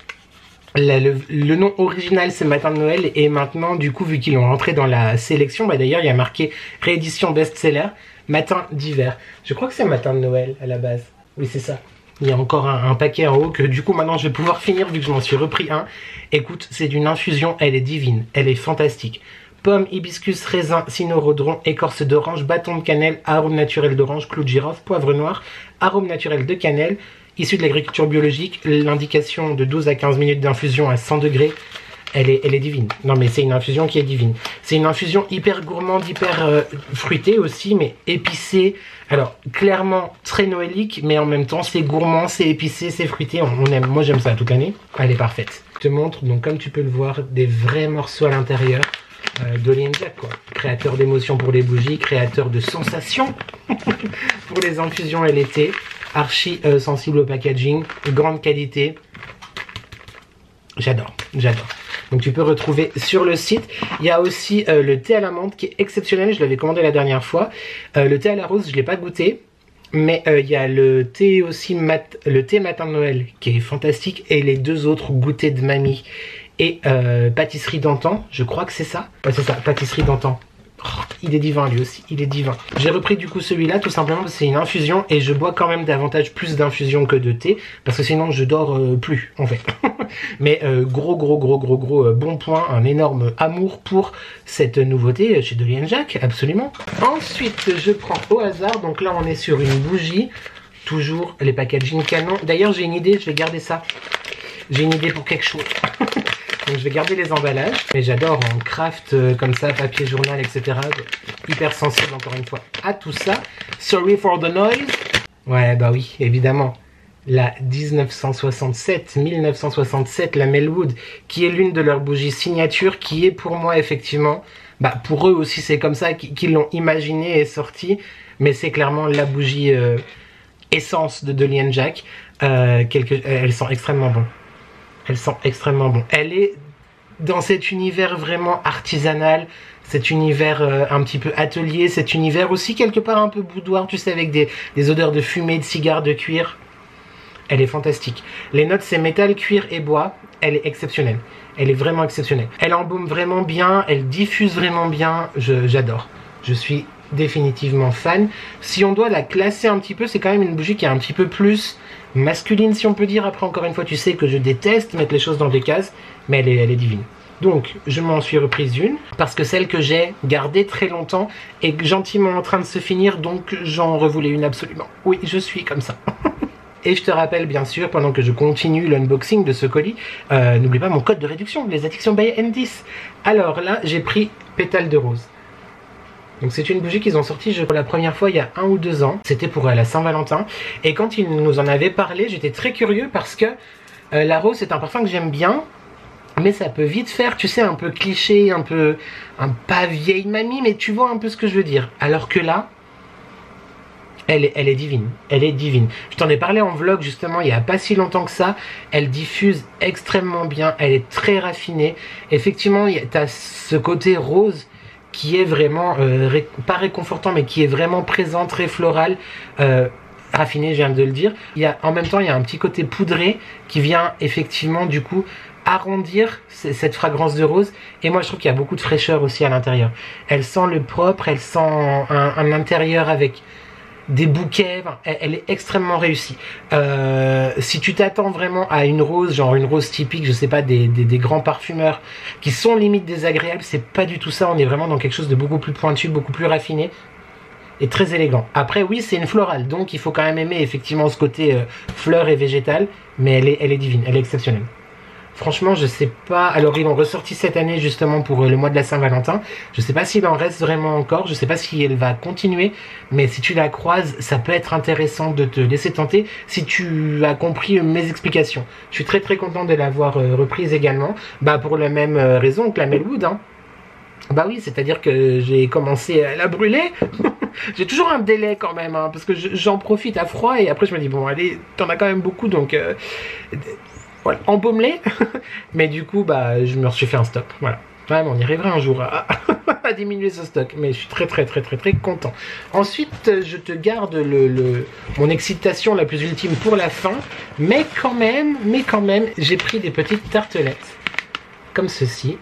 Le nom original, c'est Matin de Noël. Et maintenant, du coup, vu qu'ils l'ont rentré dans la sélection, d'ailleurs, il y a marqué réédition best-seller, Matin d'hiver. Je crois que c'est Matin de Noël à la base. Oui, c'est ça. Il y a encore un paquet en haut que du coup maintenant je vais pouvoir finir vu que je m'en suis repris un. Écoute, c'est d'une infusion, elle est divine, elle est fantastique. Pomme, hibiscus, raisin, cynorhodron, écorce d'orange, bâton de cannelle, arôme naturel d'orange, clou de girofle, poivre noir, arôme naturel de cannelle, issu de l'agriculture biologique, l'indication de 12 à 15 minutes d'infusion à 100 degrés. Elle est divine. Non mais c'est une infusion qui est divine. C'est une infusion hyper gourmande, hyper fruitée aussi, mais épicée. Alors clairement très noëlique, mais en même temps c'est gourmand, c'est épicé, c'est fruité. On aime. Moi j'aime ça toute l'année. Elle est parfaite. Je te montre donc comme tu peux le voir des vrais morceaux à l'intérieur. D'Oli & Jack quoi, créateur d'émotions pour les bougies, créateur de sensations pour les infusions et les thés, archi sensible au packaging, grande qualité, j'adore. Donc tu peux retrouver sur le site. Il y a aussi le thé à la menthe qui est exceptionnel, je l'avais commandé la dernière fois. Le thé à la rose je ne l'ai pas goûté, mais il y a le thé aussi, le thé Matin de Noël qui est fantastique, et les deux autres goûters de mamie. Et pâtisserie d'antan, je crois que c'est ça. Ouais c'est ça, pâtisserie d'antan. Oh, il est divin lui aussi, il est divin. J'ai repris du coup celui-là tout simplement parce que c'est une infusion et je bois quand même davantage plus d'infusion que de thé parce que sinon je dors plus en fait. Mais gros bon point, un énorme amour pour cette nouveauté chez Dolly & Jack, absolument. Ensuite je prends au hasard, donc là on est sur une bougie, toujours les packaging canon. D'ailleurs j'ai une idée, je vais garder ça. J'ai une idée pour quelque chose. Donc je vais garder les emballages, mais j'adore en craft comme ça, papier journal, etc. Hyper sensible encore une fois à tout ça. Sorry for the noise. Ouais bah oui, évidemment. La 1967, la Melwood, qui est l'une de leurs bougies signature, qui est pour moi effectivement, bah pour eux aussi c'est comme ça qu'ils l'ont imaginé et sorti, mais c'est clairement la bougie essence de Dolly & Jack. Elles sont extrêmement bonnes. Elles sont extrêmement bonnes. Elle est dans cet univers vraiment artisanal, cet univers un petit peu atelier, cet univers aussi quelque part un peu boudoir, tu sais, avec des odeurs de fumée, de cigares, de cuir. Elle est fantastique. Les notes c'est métal, cuir et bois. Elle est exceptionnelle. Elle est vraiment exceptionnelle. Elle embaume vraiment bien, elle diffuse vraiment bien. J'adore. Je suis définitivement fan. Si on doit la classer un petit peu, c'est quand même une bougie qui est un petit peu plus masculine si on peut dire. Après encore une fois tu sais que je déteste mettre les choses dans des cases, mais elle est divine. Donc je m'en suis reprise une parce que celle que j'ai gardée très longtemps est gentiment en train de se finir, donc j'en revoulais une absolument. Oui, je suis comme ça. Et je te rappelle bien sûr, pendant que je continue l'unboxing de ce colis, n'oublie pas mon code de réduction, les addictions by N10. Alors là j'ai pris Pétale de Rose. Donc c'est une bougie qu'ils ont sortie pour la première fois il y a 1 ou 2 ans. C'était pour la Saint-Valentin. Et quand ils nous en avaient parlé, j'étais très curieux parce que la rose c'est un parfum que j'aime bien. Mais ça peut vite faire, tu sais, un peu cliché, un pas vieille mamie, mais tu vois un peu ce que je veux dire. Alors que là, elle est divine. Elle est divine. Je t'en ai parlé en vlog justement il n'y a pas si longtemps que ça. Elle diffuse extrêmement bien. Elle est très raffinée. Effectivement, tu as ce côté rose qui est vraiment, pas réconfortant, mais qui est vraiment présent, très floral, raffiné, je viens de le dire. En même temps, il y a un petit côté poudré qui vient effectivement, du coup, arrondir cette fragrance de rose. Et moi, je trouve qu'il y a beaucoup de fraîcheur aussi à l'intérieur. Elle sent le propre, elle sent un intérieur avec des bouquets, elle est extrêmement réussie. Si tu t'attends vraiment à une rose, genre une rose typique, je sais pas, des grands parfumeurs qui sont limite désagréables, c'est pas du tout ça. On est vraiment dans quelque chose de beaucoup plus pointu, beaucoup plus raffiné et très élégant. Après oui, c'est une florale, donc il faut quand même aimer effectivement ce côté fleur et végétal, mais elle est divine, elle est exceptionnelle. Franchement, je sais pas. Alors, ils l'ont ressorti cette année justement pour le mois de la Saint-Valentin. Je sais pas s'il en reste vraiment encore. Je sais pas si elle va continuer. Mais si tu la croises, ça peut être intéressant de te laisser tenter si tu as compris mes explications. Je suis très content de l'avoir reprise également. Bah, pour la même raison que la Melwood, hein. Bah oui, c'est-à-dire que j'ai commencé à la brûler. J'ai toujours un délai quand même, hein, parce que j'en profite à froid et après je me dis, bon, allez, t'en as quand même beaucoup, donc... voilà, embaume-les. Mais du coup, bah, je me suis fait un stock. Voilà. Vraiment, on y arrivera un jour à diminuer ce stock. Mais je suis très content. Ensuite, je te garde mon excitation la plus ultime pour la fin. Mais quand même, j'ai pris des petites tartelettes. Comme ceci.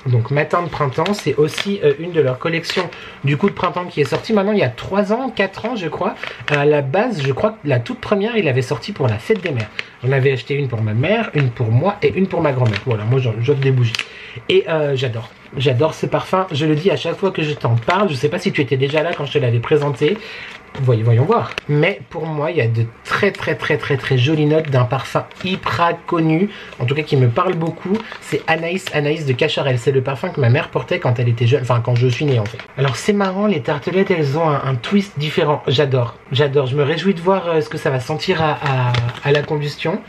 Donc matin de printemps, c'est aussi une de leurs collections du coup de printemps qui est sortie maintenant il y a 3 ans, 4 ans je crois. À la base, je crois que la toute première, il avait sorti pour la fête des mères. J'en avais acheté une pour ma mère, une pour moi et une pour ma grand-mère. Voilà, moi j'offre des bougies. Et j'adore ce parfum, je le dis à chaque fois que je t'en parle. Je sais pas si tu étais déjà là quand je te l'avais présenté. Voyons voir. Mais pour moi, il y a de très jolies notes d'un parfum hyper connu, en tout cas qui me parle beaucoup. C'est Anaïs de Cacharel. C'est le parfum que ma mère portait quand elle était jeune, enfin quand je suis née en fait. Alors c'est marrant, les tartelettes, elles ont un twist différent. J'adore. Je me réjouis de voir ce que ça va sentir à la combustion.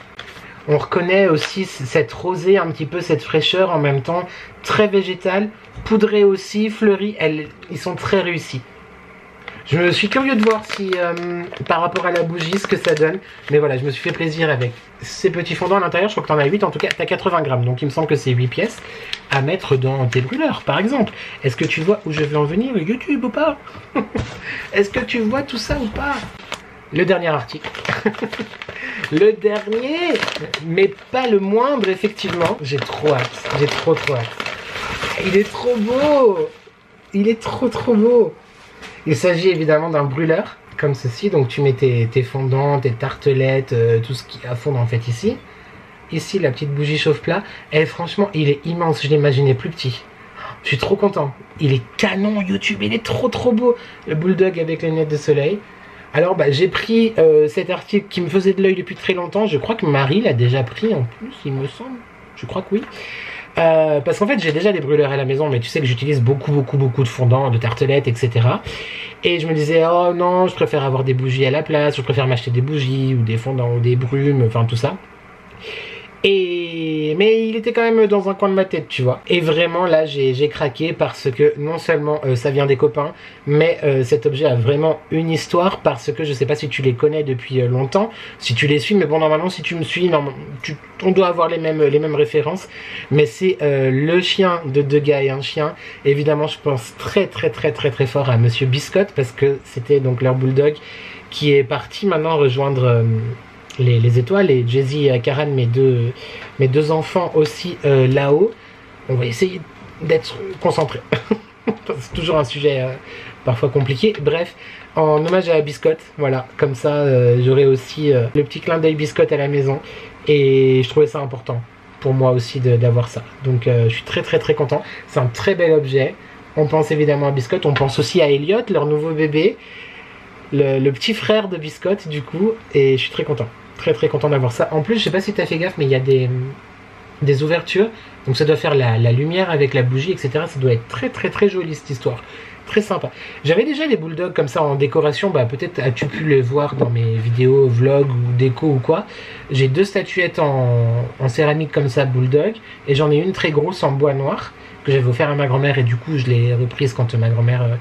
On reconnaît aussi cette rosée, un petit peu cette fraîcheur en même temps, très végétale, poudrée aussi, fleurie. Ils sont très réussis. Je me suis curieux de voir si, par rapport à la bougie, ce que ça donne. Mais voilà, je me suis fait plaisir avec ces petits fondants à l'intérieur. Je crois que t'en as 8, en tout cas, t'as 80 grammes. Donc il me semble que c'est 8 pièces à mettre dans tes brûleurs, par exemple. Est-ce que tu vois où je vais en venir, YouTube, ou pas? Est-ce que tu vois tout ça ou pas? Le dernier article. Le dernier, mais pas le moindre, effectivement. J'ai trop hâte. J'ai trop hâte. Il est trop beau. il est trop beau. Il s'agit évidemment d'un brûleur, comme ceci. Donc tu mets tes fondants, tes tartelettes, tout ce qui est à fondre en fait ici. Ici, la petite bougie chauffe-plat. Et franchement, il est immense. Je l'imaginais plus petit. Je suis trop content. Il est canon YouTube. Il est trop beau. Le bulldog avec les lunettes de soleil. Alors, j'ai pris cet article qui me faisait de l'œil depuis très longtemps. Je crois que Marie l'a déjà pris en plus, il me semble. Je crois que oui. Parce qu'en fait, j'ai déjà des brûleurs à la maison. Mais tu sais que j'utilise beaucoup de fondants, de tartelettes, etc. Et je me disais, oh non, je préfère avoir des bougies à la place. Je préfère m'acheter des bougies ou des fondants ou des brumes. Enfin, tout ça. Mais il était quand même dans un coin de ma tête, tu vois. Et vraiment là j'ai craqué parce que non seulement ça vient des copains, mais cet objet a vraiment une histoire, parce que je sais pas si tu les connais depuis longtemps, si tu les suis, mais bon, normalement si tu me suis, on doit avoir les mêmes références. Mais c'est le chien de deux gars et un chien. Évidemment je pense très fort à Monsieur Biscotte, parce que c'était donc leur bulldog qui est parti maintenant rejoindre les étoiles, et Jay-Z et Karan, mes deux enfants aussi là-haut. On va essayer d'être concentrés. C'est toujours un sujet parfois compliqué. Bref, en hommage à Biscotte, voilà, comme ça j'aurai aussi le petit clin d'œil Biscotte à la maison, et je trouvais ça important pour moi aussi d'avoir ça. Donc je suis très content. C'est un très bel objet. On pense évidemment à Biscotte, on pense aussi à Elliot, leur nouveau bébé, le petit frère de Biscotte du coup, et je suis très content. Très content d'avoir ça. En plus, je sais pas si tu as fait gaffe, mais il y a des ouvertures, donc ça doit faire la lumière avec la bougie, etc. Ça doit être très joli cette histoire. Très sympa. J'avais déjà des bulldogs comme ça en décoration, peut-être as-tu pu les voir dans mes vidéos, vlogs ou déco ou quoi. J'ai deux statuettes en céramique comme ça, bulldog, et j'en ai une très grosse en bois noir que j'avais offert à ma grand-mère, et du coup je l'ai reprise quand ma grand-mère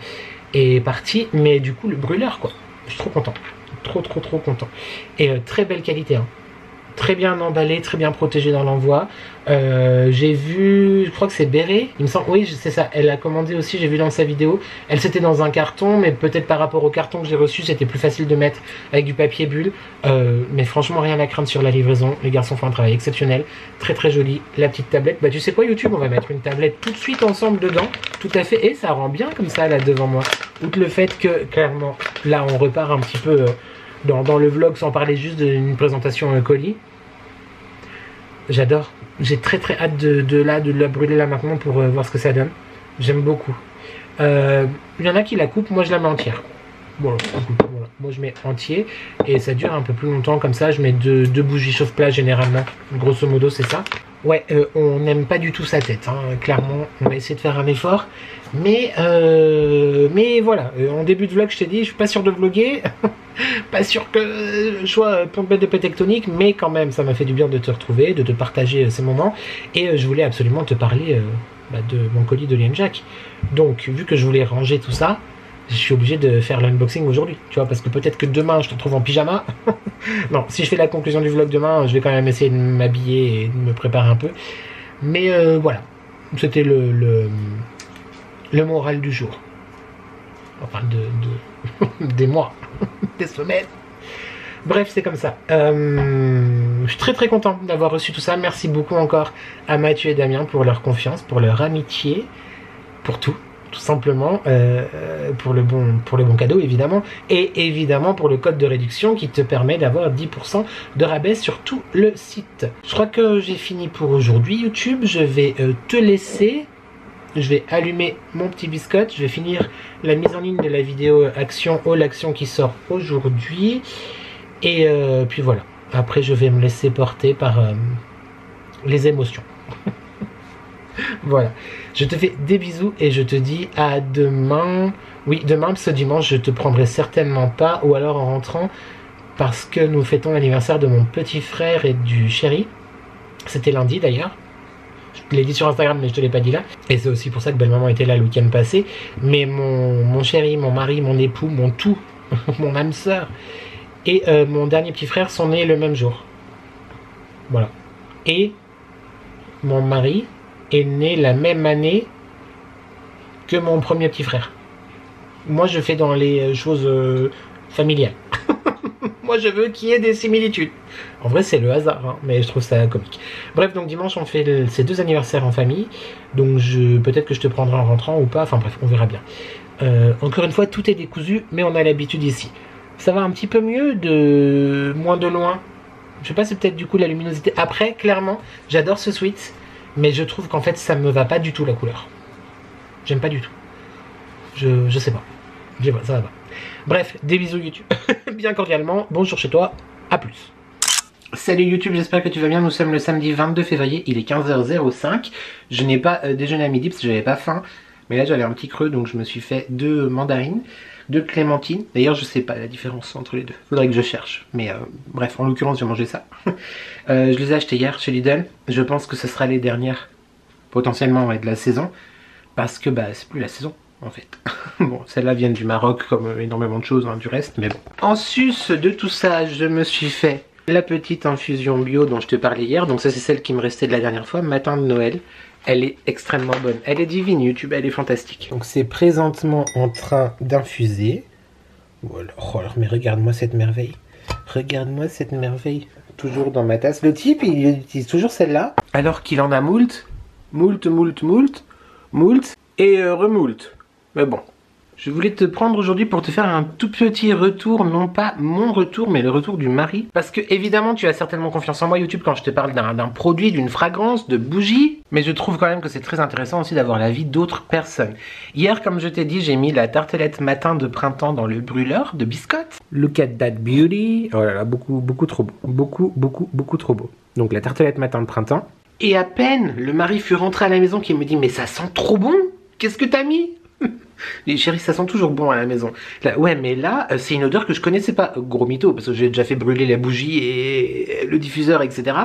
est partie. Mais du coup le brûleur quoi, je suis trop content. Trop content. Et très belle qualité, hein. Très bien emballé, très bien protégé dans l'envoi. J'ai vu, je crois que c'est Béré, il me semble, oui c'est ça, elle a commandé aussi, j'ai vu dans sa vidéo. Elle c'était dans un carton, mais peut-être par rapport au carton que j'ai reçu, c'était plus facile de mettre avec du papier bulle. Mais franchement rien à craindre sur la livraison. Les garçons font un travail exceptionnel. Très joli. La petite tablette, tu sais quoi YouTube, on va mettre une tablette tout de suite ensemble dedans. Tout à fait, et ça rend bien comme ça là devant moi. Outre le fait que clairement là on repart un petit peu dans le vlog, sans parler juste d'une présentation colis. J'adore. J'ai très hâte de la brûler là maintenant pour voir ce que ça donne. J'aime beaucoup. Il y en a qui la coupent, moi je la mets entière. Voilà. Moi je mets entier et ça dure un peu plus longtemps comme ça. Je mets deux bougies chauffe-plat généralement. Grosso modo c'est ça. Ouais, on n'aime pas du tout sa tête, hein. Clairement, on va essayer de faire un effort. Mais voilà, en début de vlog, je t'ai dit, je suis pas sûr de vlogger. Pas sûr que je sois tombé de paix tectonique, mais quand même, ça m'a fait du bien de te retrouver, de te partager ces moments. Et je voulais absolument te parler de mon colis de Lienjack. Donc, vu que je voulais ranger tout ça, je suis obligé de faire l'unboxing aujourd'hui, tu vois, parce que peut-être que demain je te retrouve en pyjama. Non, si je fais la conclusion du vlog demain, je vais quand même essayer de m'habiller et de me préparer un peu. Mais voilà, c'était le moral du jour. Enfin, des mois, des semaines. Bref, c'est comme ça. Je suis très content d'avoir reçu tout ça. Merci beaucoup encore à Mathieu et Damien pour leur confiance, pour leur amitié, pour tout simplement, pour le bon cadeau évidemment, et évidemment pour le code de réduction qui te permet d'avoir 10% de rabais sur tout le site. Je crois que j'ai fini pour aujourd'hui YouTube. Je vais te laisser. Je vais allumer mon petit biscotte. Je vais finir la mise en ligne de la vidéo action All Action qui sort aujourd'hui. Et puis voilà. Après, je vais me laisser porter par les émotions. Voilà. Je te fais des bisous et je te dis à demain. Oui, demain, ce dimanche, je te prendrai certainement pas. Ou alors en rentrant, parce que nous fêtons l'anniversaire de mon petit frère et du chéri. C'était lundi d'ailleurs. Je l'ai dit sur Instagram, mais je te l'ai pas dit là. Et c'est aussi pour ça que belle-maman était là le week-end passé. Mais mon chéri, mon mari, mon époux, mon tout, mon âme sœur et mon dernier petit frère sont nés le même jour. Voilà. Et mon mari est né la même année que mon premier petit frère. Moi, je fais dans les choses familiales. Moi je veux qu'il y ait des similitudes. En vrai c'est le hasard, hein, mais je trouve ça comique. Bref, donc dimanche on fait ces 2 anniversaires en famille. Donc peut-être que je te prendrai en rentrant ou pas, enfin bref, on verra bien. Encore une fois, tout est décousu, mais on a l'habitude ici. Ça va un petit peu mieux de moins de loin. Je sais pas, c'est peut-être du coup la luminosité. Après, clairement, j'adore ce sweat, mais je trouve qu'en fait ça me va pas du tout la couleur. J'aime pas du tout. Je sais pas. Je sais pas, ça va pas. Bref, des bisous YouTube. Bien cordialement, bonjour chez toi, à plus. Salut YouTube, j'espère que tu vas bien. Nous sommes le samedi 22 février, il est 15h05. Je n'ai pas déjeuné à midi parce que j'avais pas faim. Mais là j'avais un petit creux, donc je me suis fait 2 mandarines, 2 clémentines. D'ailleurs je sais pas la différence entre les deux, faudrait que je cherche. Mais bref, en l'occurrence j'ai mangé ça. Je les ai achetées hier chez Lidl. Je pense que ce sera les dernières, potentiellement de la saison. Parce que bah c'est plus la saison en fait. Bon, celles-là viennent du Maroc comme énormément de choses, hein, du reste, mais bon. En sus de tout ça, je me suis fait la petite infusion bio dont je te parlais hier. Donc ça c'est celle qui me restait de la dernière fois, matin de Noël. Elle est extrêmement bonne. Elle est divine YouTube, elle est fantastique. Donc c'est présentement en train d'infuser. Voilà. Oh, alors, mais regarde-moi cette merveille. Regarde-moi cette merveille. Toujours dans ma tasse. Le type, il utilise toujours celle-là. Alors qu'il en a moult et remoult. Mais bon. Je voulais te prendre aujourd'hui pour te faire un tout petit retour, non pas mon retour, mais le retour du mari. Parce que évidemment, tu as certainement confiance en moi YouTube quand je te parle d'un produit, d'une fragrance, de bougie. Mais je trouve quand même que c'est très intéressant aussi d'avoir l'avis d'autres personnes. Hier, comme je t'ai dit, j'ai mis la tartelette matin de printemps dans le brûleur de biscottes. Look at that beauty. Oh là là, beaucoup trop beau. Beaucoup trop beau. Donc la tartelette matin de printemps. Et à peine le mari fut rentré à la maison qui me dit « Mais ça sent trop bon. Qu'est-ce que t'as mis ?» Les chéris, ça sent toujours bon à la maison. Là, ouais, mais là, c'est une odeur que je connaissais pas. Gros mytho, parce que j'ai déjà fait brûler la bougie et le diffuseur, etc.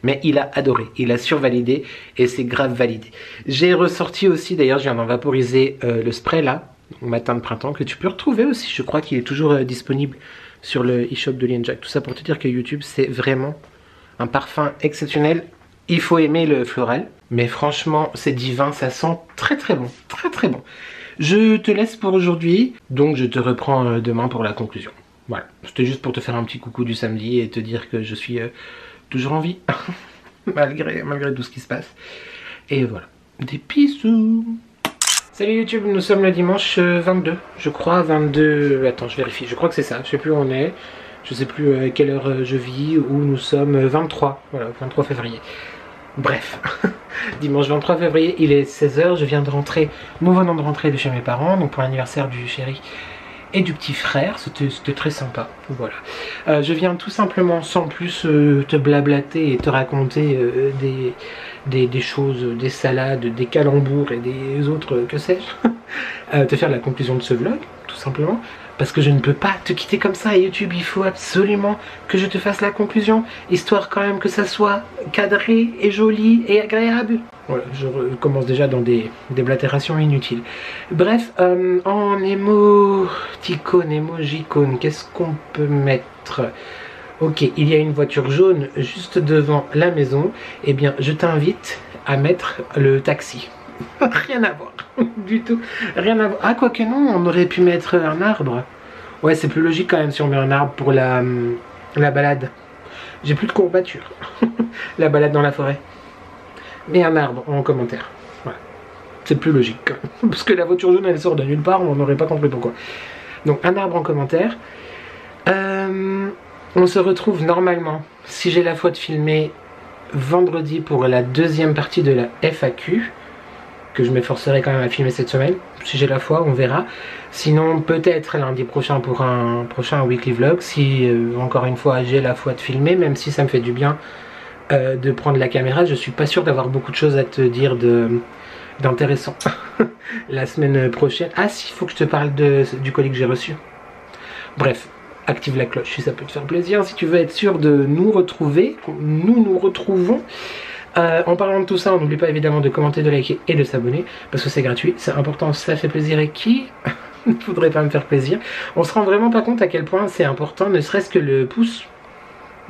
Mais il a adoré, il a survalidé et c'est grave validé. J'ai ressorti aussi, d'ailleurs, je viens d'en vaporiser le spray là, matin de printemps, que tu peux retrouver aussi. Je crois qu'il est toujours disponible sur le e-shop de Lienjack. Tout ça pour te dire que YouTube, c'est vraiment un parfum exceptionnel. Il faut aimer le floral, mais franchement, c'est divin, ça sent très bon, très bon. Je te laisse pour aujourd'hui, donc je te reprends demain pour la conclusion. Voilà, c'était juste pour te faire un petit coucou du samedi et te dire que je suis toujours en vie, malgré tout ce qui se passe. Et voilà, des bisous. Salut YouTube, nous sommes le dimanche 22, je crois, 22... Attends, je vérifie, je crois que c'est ça, je sais plus où on est. Je sais plus à quelle heure je vis, où nous sommes 23, voilà, 23 février. Bref, dimanche 23 février, il est 16h, je viens de rentrer, nous venons de rentrer de chez mes parents, donc pour l'anniversaire du chéri et du petit frère, c'était très sympa, voilà. Je viens tout simplement, sans plus te blablater et te raconter des choses, des salades, des calembours et des autres, que sais-je, te faire la conclusion de ce vlog, tout simplement. Parce que je ne peux pas te quitter comme ça à YouTube, il faut absolument que je te fasse la conclusion, histoire quand même que ça soit cadré et joli et agréable. Voilà, je commence déjà dans des blatérations inutiles. Bref, en émojicône, qu'est-ce qu'on peut mettre? Ok, il y a une voiture jaune juste devant la maison, eh bien je t'invite à mettre le taxi. Rien à voir, du tout, rien à voir. Ah, quoique non, on aurait pu mettre un arbre. Ouais, c'est plus logique quand même si on met un arbre pour la balade. J'ai plus de courbature. La balade dans la forêt. Mais un arbre en commentaire. Voilà. C'est plus logique quand même. Parce que la voiture jaune elle sort de nulle part, on n'aurait pas compris pourquoi. Donc un arbre en commentaire. On se retrouve normalement, si j'ai la foi de filmer, vendredi pour la deuxième partie de la FAQ. Que je m'efforcerai quand même à filmer cette semaine. Si j'ai la foi, on verra. Sinon, peut-être lundi prochain pour un prochain weekly vlog. Si, encore une fois, j'ai la foi de filmer, même si ça me fait du bien de prendre la caméra. Je suis pas sûr d'avoir beaucoup de choses à te dire d'intéressant. La semaine prochaine. Ah si, il faut que je te parle du colis que j'ai reçu. Bref, active la cloche si ça peut te faire plaisir. Si tu veux être sûr de nous retrouver, nous retrouvons. En parlant de tout ça, on n'oublie pas évidemment de commenter, de liker et de s'abonner parce que c'est gratuit, c'est important, ça fait plaisir et qui ne voudrait pas me faire plaisir. On se rend vraiment pas compte à quel point c'est important, ne serait-ce que le pouce,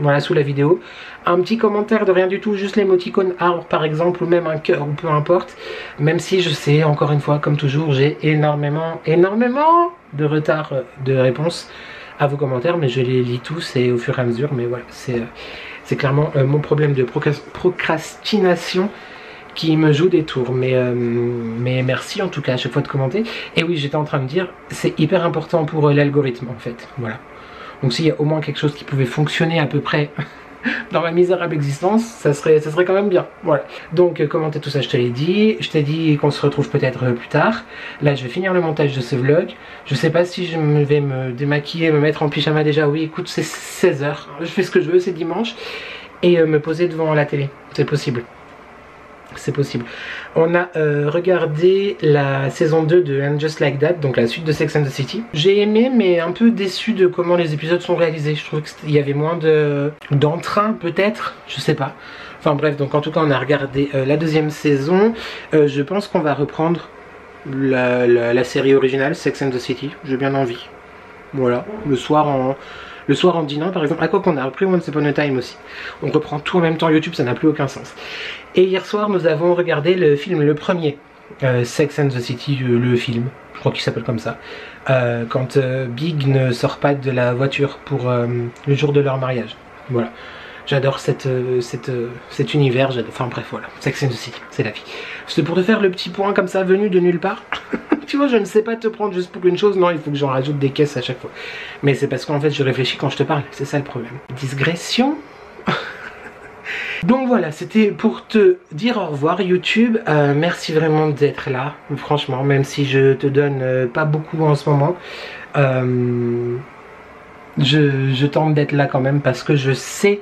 voilà, sous la vidéo, un petit commentaire de rien du tout, juste l'émoticône arbre par exemple ou même un cœur ou peu importe, même si je sais, encore une fois, comme toujours, j'ai énormément de retard de réponse. à vos commentaires, mais je les lis tous et au fur et à mesure. Mais voilà, c'est clairement mon problème de procrastination qui me joue des tours. Mais merci en tout cas à chaque fois de commenter. Et oui, j'étais en train de dire, c'est hyper important pour l'algorithme en fait. Voilà. Donc s'il y a au moins quelque chose qui pouvait fonctionner à peu près dans ma misérable existence, ça serait quand même bien. Voilà. Donc commenter tout ça, je te l'ai dit. Je t'ai dit qu'on se retrouve peut-être plus tard. Là, je vais finir le montage de ce vlog. Je sais pas si je vais me démaquiller, me mettre en pyjama déjà. Oui, écoute, c'est 16 h. Je fais ce que je veux, c'est dimanche. Et me poser devant la télé. C'est possible. C'est possible. On a regardé la saison 2 de And Just Like That, donc la suite de Sex and the City. J'ai aimé, mais un peu déçu de comment les épisodes sont réalisés. Je trouve qu'il y avait moins d'entrain, peut-être, je sais pas. Enfin bref, donc en tout cas on a regardé la deuxième saison. Je pense qu'on va reprendre la série originale, Sex and the City. J'ai bien envie. Voilà, le soir en dînant par exemple. À quoi qu'on a repris Once Upon a Time aussi. On reprend tout en même temps YouTube, ça n'a plus aucun sens. Et hier soir nous avons regardé le film, le premier, Sex and the City, le film, je crois qu'il s'appelle comme ça. Quand Big ne sort pas de la voiture pour le jour de leur mariage. Voilà. J'adore cet univers, enfin bref voilà, Sex and the City, c'est la vie. C'est pour te faire le petit point comme ça, venu de nulle part. Tu vois, je ne sais pas te prendre juste pour une chose, non, il faut que j'en rajoute des caisses à chaque fois. Mais c'est parce qu'en fait je réfléchis quand je te parle, c'est ça le problème. Digression. Donc voilà, c'était pour te dire au revoir YouTube. Merci vraiment d'être là, franchement, même si je te donne pas beaucoup en ce moment. Je tente d'être là quand même parce que je sais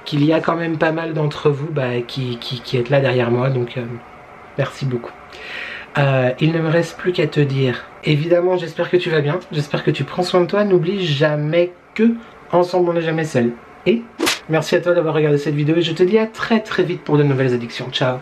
qu'il y a quand même pas mal d'entre vous qui êtes là derrière moi, donc merci beaucoup. Il ne me reste plus qu'à te dire, évidemment j'espère que tu vas bien, j'espère que tu prends soin de toi, n'oublie jamais que ensemble on n'est jamais seul. Et merci à toi d'avoir regardé cette vidéo et je te dis à très vite pour de nouvelles addictions. Ciao.